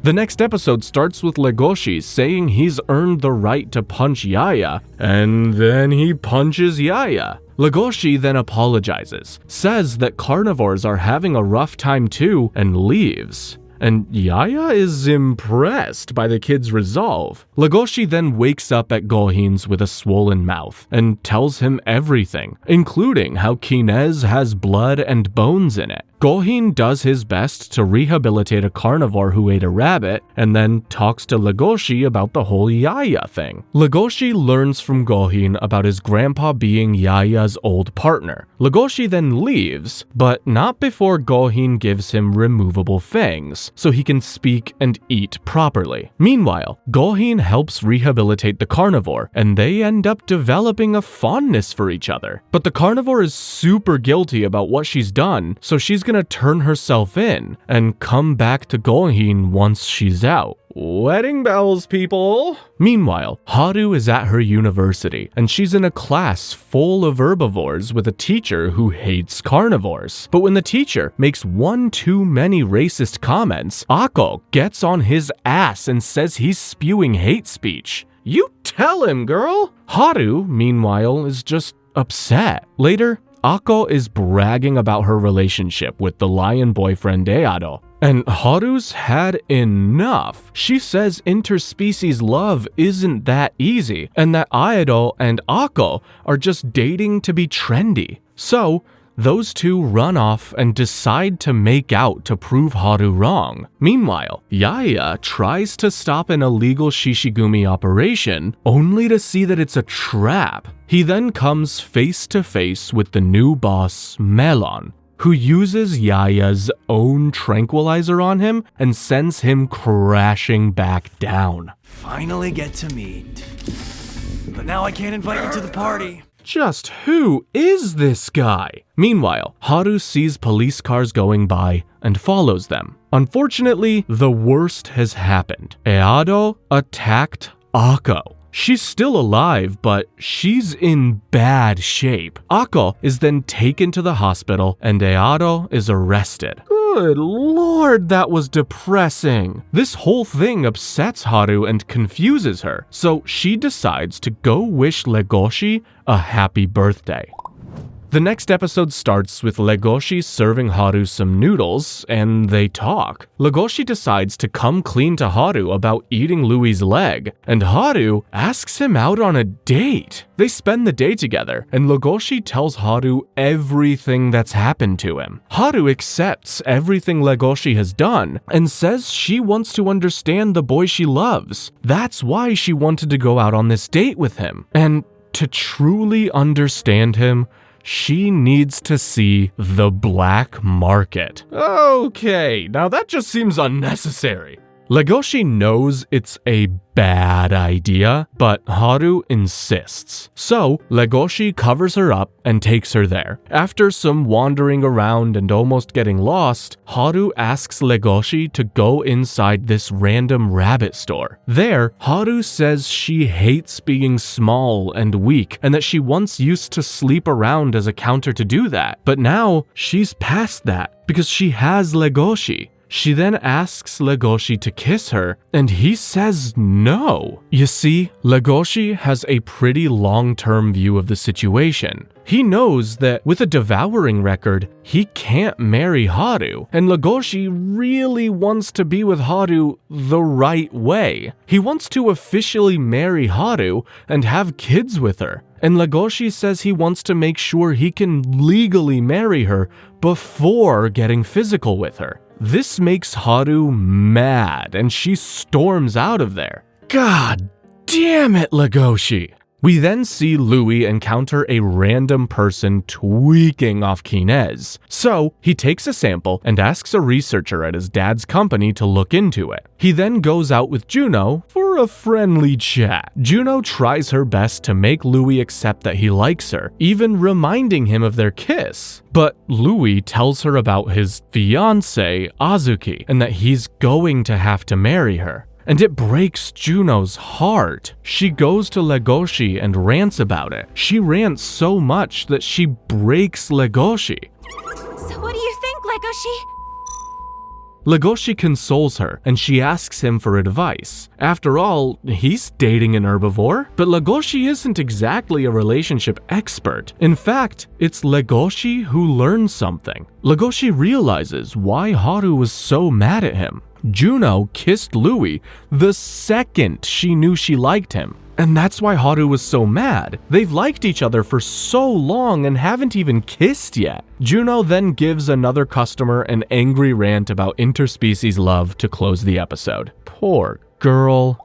The next episode starts with Legoshi saying he's earned the right to punch Yaya, and then he punches Yaya. Legoshi then apologizes, says that carnivores are having a rough time too, and leaves. And Yaya is impressed by the kid's resolve. Legoshi then wakes up at Gohin's with a swollen mouth and tells him everything, including how Kinez has blood and bones in it. Gohin does his best to rehabilitate a carnivore who ate a rabbit and then talks to Legoshi about the whole Yaya thing. Legoshi learns from Gohin about his grandpa being Yaya's old partner. Legoshi then leaves, but not before Gohin gives him removable fangs, so he can speak and eat properly. Meanwhile, Gohin helps rehabilitate the carnivore, and they end up developing a fondness for each other. But the carnivore is super guilty about what she's done, so she's gonna turn herself in and come back to Gohin once she's out. Wedding bells, people! Meanwhile, Haru is at her university, and she's in a class full of herbivores with a teacher who hates carnivores. But when the teacher makes one too many racist comments, Akko gets on his ass and says he's spewing hate speech. You tell him, girl! Haru, meanwhile, is just upset. Later, Akko is bragging about her relationship with the lion boyfriend Eado. And Haru's had enough. She says interspecies love isn't that easy, and that Eado and Akko are just dating to be trendy. So, those two run off and decide to make out to prove Haru wrong. Meanwhile, Yaya tries to stop an illegal Shishigumi operation, only to see that it's a trap. He then comes face to face with the new boss, Melon, who uses Yaya's own tranquilizer on him and sends him crashing back down. Finally get to meet but now I can't invite you to the party. Just who is this guy? Meanwhile, Haru sees police cars going by and follows them. Unfortunately, the worst has happened. Eado attacked Akko. She's still alive, but she's in bad shape. Akko is then taken to the hospital and Eado is arrested. Good lord, that was depressing. This whole thing upsets Haru and confuses her, so she decides to go wish Legoshi a happy birthday. The next episode starts with Legoshi serving Haru some noodles, and they talk. Legoshi decides to come clean to Haru about eating Louie's leg, and Haru asks him out on a date. They spend the day together, and Legoshi tells Haru everything that's happened to him. Haru accepts everything Legoshi has done, and says she wants to understand the boy she loves. That's why she wanted to go out on this date with him. And to truly understand him, she needs to see the black market. Okay, now that just seems unnecessary. Legoshi knows it's a bad idea, but Haru insists. So, Legoshi covers her up and takes her there. After some wandering around and almost getting lost, Haru asks Legoshi to go inside this random rabbit store. There, Haru says she hates being small and weak and that she once used to sleep around as a counter to do that. But now, she's past that because she has Legoshi. She then asks Legoshi to kiss her, and he says no. You see, Legoshi has a pretty long-term view of the situation. He knows that with a devouring record, he can't marry Haru, and Legoshi really wants to be with Haru the right way. He wants to officially marry Haru and have kids with her. And Legoshi says he wants to make sure he can legally marry her before getting physical with her. This makes Haru mad, and she storms out of there. God damn it, Legoshi! We then see Louie encounter a random person tweaking off Kinez. So, he takes a sample and asks a researcher at his dad's company to look into it. He then goes out with Juno for a friendly chat. Juno tries her best to make Louie accept that he likes her, even reminding him of their kiss. But Louie tells her about his fiancée, Azuki, and that he's going to have to marry her. And it breaks Juno's heart. She goes to Legoshi and rants about it. She rants so much that she breaks Legoshi. So what do you think, Legoshi? Legoshi consoles her, and she asks him for advice. After all, he's dating an herbivore, but Legoshi isn't exactly a relationship expert. In fact, it's Legoshi who learns something. Legoshi realizes why Haru was so mad at him. Juno kissed Louie the second she knew she liked him. And that's why Haru was so mad. They've liked each other for so long and haven't even kissed yet. Juno then gives another customer an angry rant about interspecies love to close the episode. Poor girl.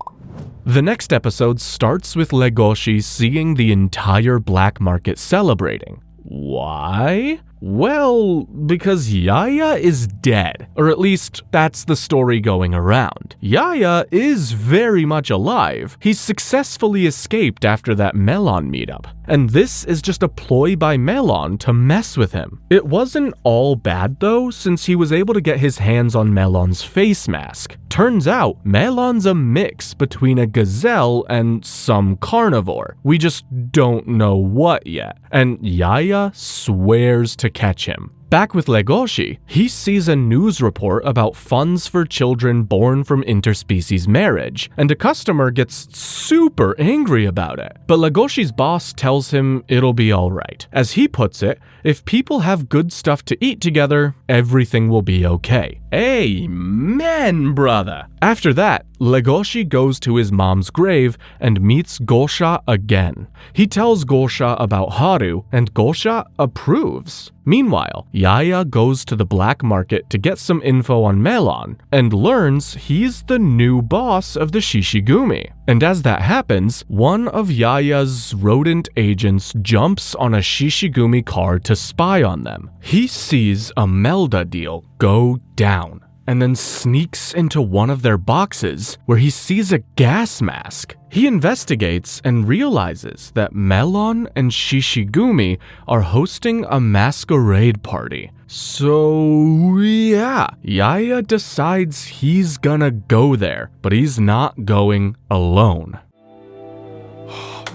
The next episode starts with Legoshi seeing the entire black market celebrating. Why? Well, because Yaya is dead, or at least that's the story going around. Yaya is very much alive. He's successfully escaped after that Melon meetup, and this is just a ploy by Melon to mess with him. It wasn't all bad though, since he was able to get his hands on Melon's face mask. Turns out, Melon's a mix between a gazelle and some carnivore. We just don't know what yet, and Yaya swears to catch him. Back with Legoshi, he sees a news report about funds for children born from interspecies marriage, and a customer gets super angry about it. But Legoshi's boss tells him it'll be alright. As he puts it, if people have good stuff to eat together, everything will be okay. Amen, brother! After that, Legoshi goes to his mom's grave and meets Gosha again. He tells Gosha about Haru, and Gosha approves. Meanwhile, Yaya goes to the black market to get some info on Melon, and learns he's the new boss of the Shishigumi. And as that happens, one of Yaya's rodent agents jumps on a Shishigumi car to spy on them. He sees a Melda deal go down. and then sneaks into one of their boxes where he sees a gas mask. He investigates and realizes that Melon and Shishigumi are hosting a masquerade party. So yeah, Yaya decides he's gonna go there, but he's not going alone.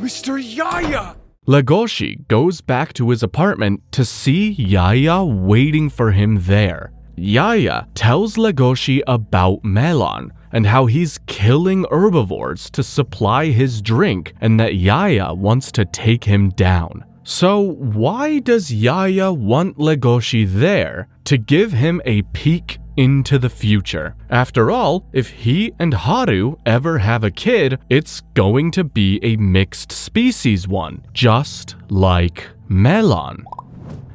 Mr. Yaya! Legoshi goes back to his apartment to see Yaya waiting for him there. Yaya tells Legoshi about Melon and how he's killing herbivores to supply his drink and that Yaya wants to take him down. So why does Yaya want Legoshi there? To give him a peek into the future. After all, if he and Haru ever have a kid, it's going to be a mixed species one, just like Melon.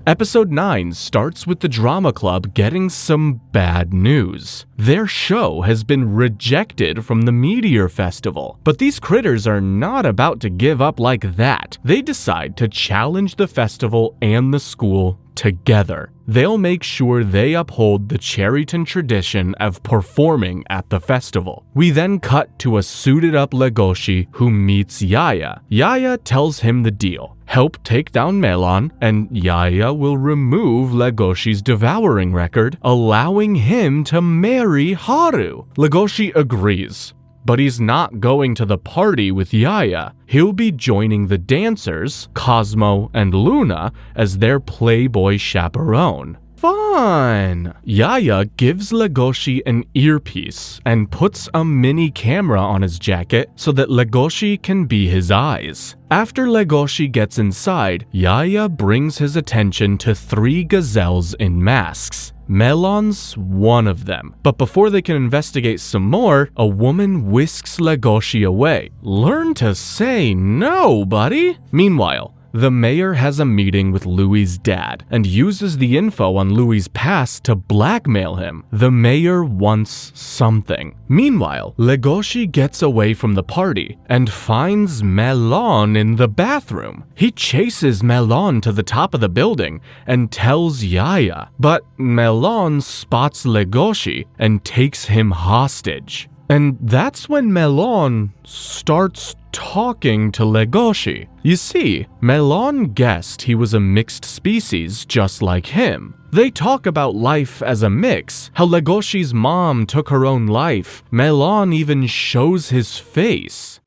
Episode 9 starts with the drama club getting some bad news. Their show has been rejected from the Meteor Festival, but these critters are not about to give up like that. They decide to challenge the festival and the school together. They'll make sure they uphold the Cherryton tradition of performing at the festival. We then cut to a suited up Legoshi who meets Yaya. Yaya tells him the deal. Help take down Melon, and Yaya will remove Legoshi's devouring record, allowing him to marry Haru. Legoshi agrees, but he's not going to the party with Yaya. He'll be joining the dancers, Cosmo and Luna, as their playboy chaperone. Fun! Yaya gives Legoshi an earpiece and puts a mini camera on his jacket so that Legoshi can be his eyes. After Legoshi gets inside, Yaya brings his attention to 3 gazelles in masks. Melon's one of them. But before they can investigate some more, a woman whisks Legoshi away. Learn to say no, buddy! Meanwhile, the mayor has a meeting with Louie's dad and uses the info on Louie's past to blackmail him. The mayor wants something. Meanwhile, Legoshi gets away from the party and finds Melon in the bathroom. He chases Melon to the top of the building and tells Yaya, but Melon spots Legoshi and takes him hostage. And that's when Melon starts talking to Legoshi. You see, Melon guessed he was a mixed species just like him. They talk about life as a mix, how Legoshi's mom took her own life. Melon even shows his face.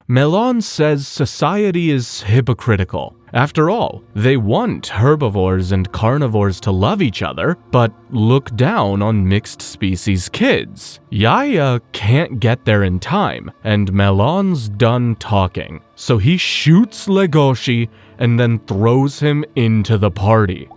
Melon says society is hypocritical. After all, they want herbivores and carnivores to love each other, but look down on mixed species kids. Yaya can't get there in time, and Melon's done talking, so he shoots Legoshi and then throws him into the party.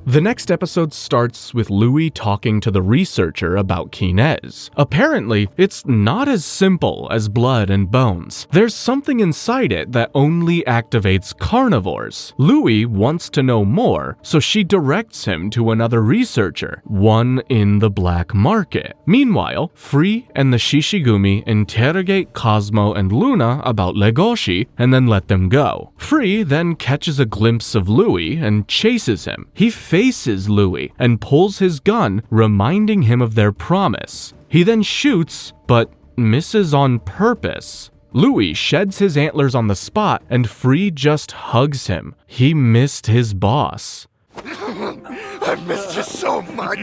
The next episode starts with Louie talking to the researcher about kinase. Apparently, it's not as simple as blood and bones. There's something inside it that only activates carnivores. Louie wants to know more, so she directs him to another researcher, one in the black market. Meanwhile, Free and the Shishigumi interrogate Cosmo and Luna about Legoshi and then let them go. Free then catches a glimpse of Louie and chases him. He faces Louie and pulls his gun, reminding him of their promise. He then shoots, but misses on purpose. Louie sheds his antlers on the spot, and Free just hugs him. He missed his boss. I missed you so much!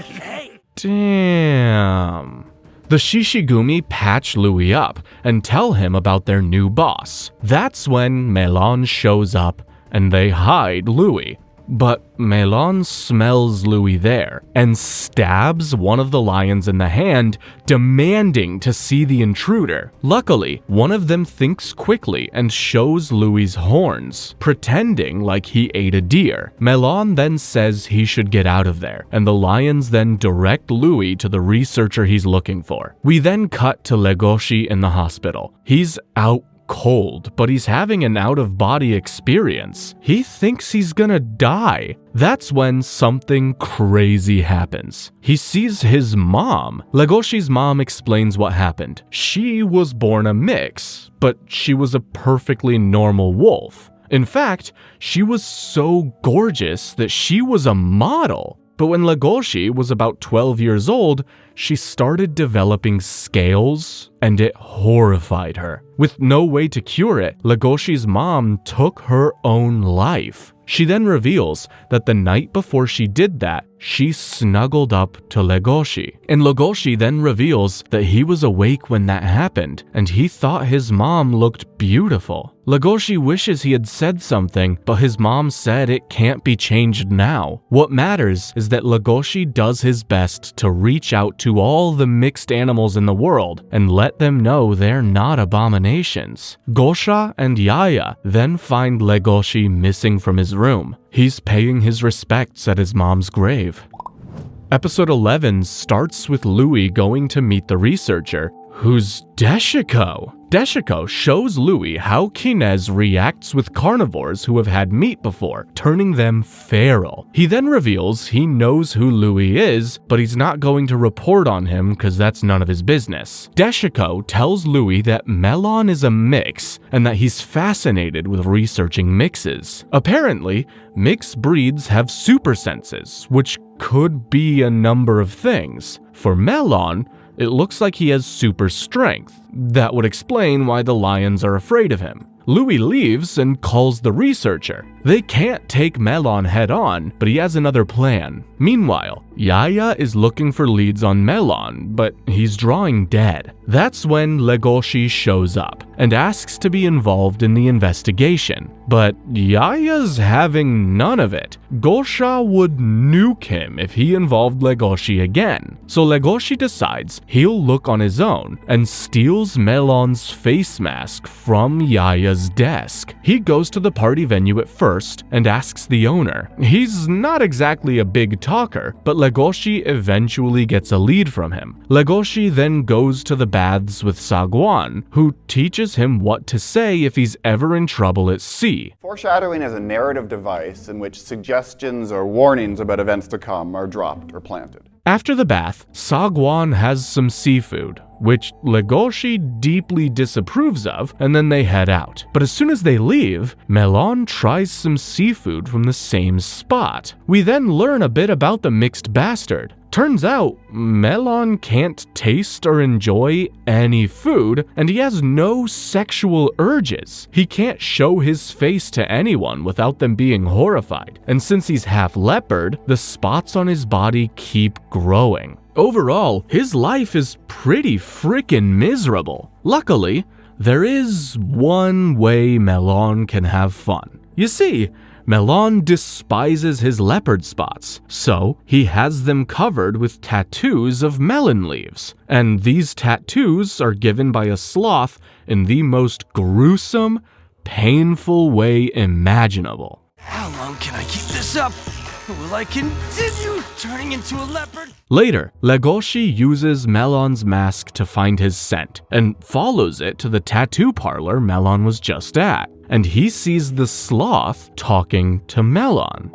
Damn. The Shishigumi patch Louie up and tell him about their new boss. That's when Melon shows up and they hide Louie. But Melon smells Louie there and stabs one of the lions in the hand, demanding to see the intruder. Luckily, one of them thinks quickly and shows Louie's horns, pretending like he ate a deer. Melon then says he should get out of there, and the lions then direct Louie to the researcher he's looking for. We then cut to Legoshi in the hospital. He's out cold, but he's having an out-of-body experience. He thinks he's gonna die. That's when something crazy happens. He sees his mom. Legoshi's mom explains what happened. She was born a mix, but she was a perfectly normal wolf. In fact, she was so gorgeous that she was a model. But when Legoshi was about 12 years old, she started developing scales, and it horrified her. With no way to cure it, Legoshi's mom took her own life. She then reveals that the night before she did that, she snuggled up to Legoshi. And Legoshi then reveals that he was awake when that happened, and he thought his mom looked beautiful. Legoshi wishes he had said something, but his mom said it can't be changed now. What matters is that Legoshi does his best to reach out to all the mixed animals in the world and let them know they're not abominations. Gosha and Yaya then find Legoshi missing from his room. He's paying his respects at his mom's grave. Episode 11 starts with Louis going to meet the researcher, who's Deshiko. Deshiko shows Louis how Kinez reacts with carnivores who have had meat before, turning them feral. He then reveals he knows who Louis is, but he's not going to report on him because that's none of his business. Deshiko tells Louis that Melon is a mix and that he's fascinated with researching mixes. Apparently, mixed breeds have super senses, which could be a number of things. For Melon, it looks like he has super strength. That would explain why the lions are afraid of him. Louis leaves and calls the researcher. They can't take Melon head on, but he has another plan. Meanwhile, Yaya is looking for leads on Melon, but he's drawing dead. That's when Legoshi shows up and asks to be involved in the investigation. But Yaya's having none of it. Gosha would nuke him if he involved Legoshi again. So Legoshi decides he'll look on his own and steals Melon's face mask from Yaya's desk. He goes to the party venue at first and asks the owner. He's not exactly a big talker, but Legoshi eventually gets a lead from him. Legoshi then goes to the baths with Sagwan, who teaches him what to say if he's ever in trouble at sea. Foreshadowing is a narrative device in which suggestions or warnings about events to come are dropped or planted. After the bath, Sagwan has some seafood, which Legoshi deeply disapproves of, and then they head out. But as soon as they leave, Melon tries some seafood from the same spot. We then learn a bit about the mixed bastard. Turns out, Melon can't taste or enjoy any food, and he has no sexual urges. He can't show his face to anyone without them being horrified. And since he's half leopard, the spots on his body keep growing. Overall, his life is pretty frickin' miserable. Luckily, there is one way Melon can have fun. You see, Melon despises his leopard spots, so he has them covered with tattoos of melon leaves. And these tattoos are given by a sloth in the most gruesome, painful way imaginable. How long can I keep this up? Will I continue turning into a leopard? Later, Legoshi uses Melon's mask to find his scent and follows it to the tattoo parlor Melon was just at, and he sees the sloth talking to Melon.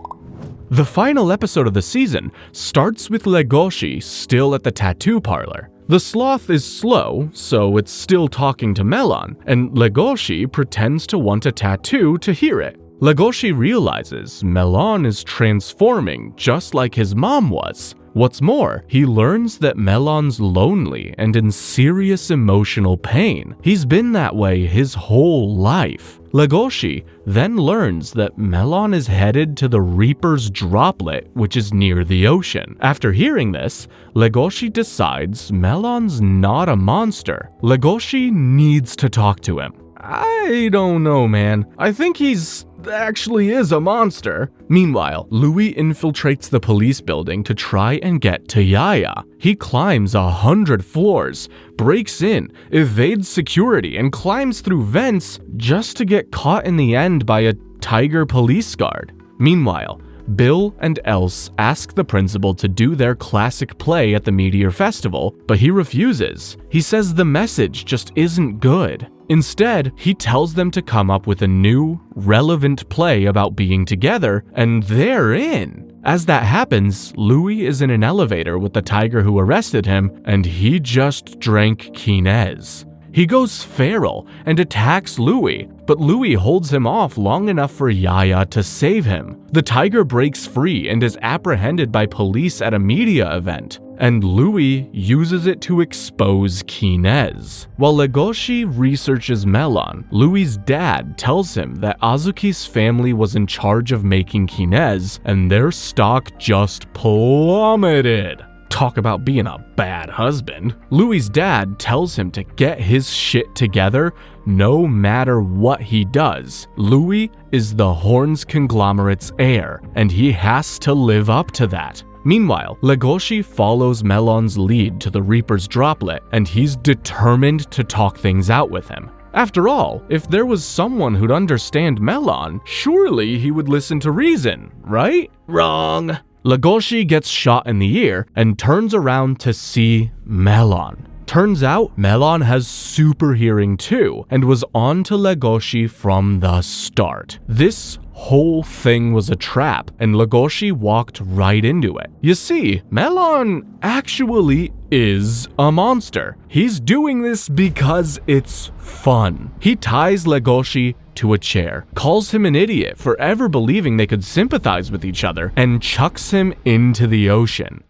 The final episode of the season starts with Legoshi still at the tattoo parlor. The sloth is slow, so it's still talking to Melon, and Legoshi pretends to want a tattoo to hear it. Legoshi realizes Melon is transforming just like his mom was. What's more, he learns that Melon's lonely and in serious emotional pain. He's been that way his whole life. Legoshi then learns that Melon is headed to the Reaper's Droplet, which is near the ocean. After hearing this, Legoshi decides Melon's not a monster. Legoshi needs to talk to him. I don't know, man. I think he's actually is a monster. Meanwhile, Louis infiltrates the police building to try and get to Yaya. He climbs 100 floors, breaks in, evades security, and climbs through vents just to get caught in the end by a tiger police guard. Meanwhile, Bill and Else ask the principal to do their classic play at the Meteor Festival, but he refuses. He says the message just isn't good. Instead, he tells them to come up with a new, relevant play about being together, and they're in. As that happens, Louis is in an elevator with the tiger who arrested him, and he just drank Kinez. He goes feral and attacks Louis, but Louis holds him off long enough for Yaya to save him. The tiger breaks free and is apprehended by police at a media event, and Louis uses it to expose Kinez. While Legoshi researches Melon, Louis' dad tells him that Azuki's family was in charge of making Kinez, and their stock just plummeted. Talk about being a bad husband. Louis' dad tells him to get his shit together no matter what he does. Louis is the Horns conglomerate's heir, and he has to live up to that. Meanwhile, Legoshi follows Melon's lead to the Reaper's droplet, and he's determined to talk things out with him. After all, if there was someone who'd understand Melon, surely he would listen to reason, right? Wrong. Legoshi gets shot in the ear and turns around to see Melon. Turns out Melon has super hearing too, and was on to Legoshi from the start. This whole thing was a trap, and Legoshi walked right into it. You see, Melon actually is a monster. He's doing this because it's fun. He ties Legoshi to a chair, calls him an idiot for ever believing they could sympathize with each other, and chucks him into the ocean.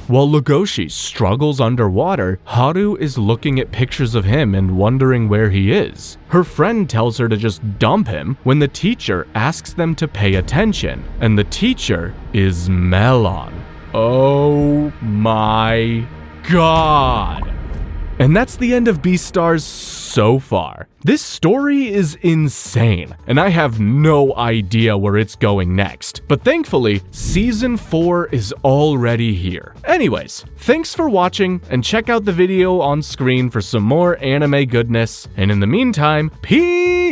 While Legoshi struggles underwater, Haru is looking at pictures of him and wondering where he is. Her friend tells her to just dump him when the teacher asks them to pay attention, and the teacher is Melon. Oh my god. And that's the end of Beastars so far. This story is insane, and I have no idea where it's going next. But thankfully, Season 4 is already here. Anyways, thanks for watching, and check out the video on screen for some more anime goodness. And in the meantime, peace!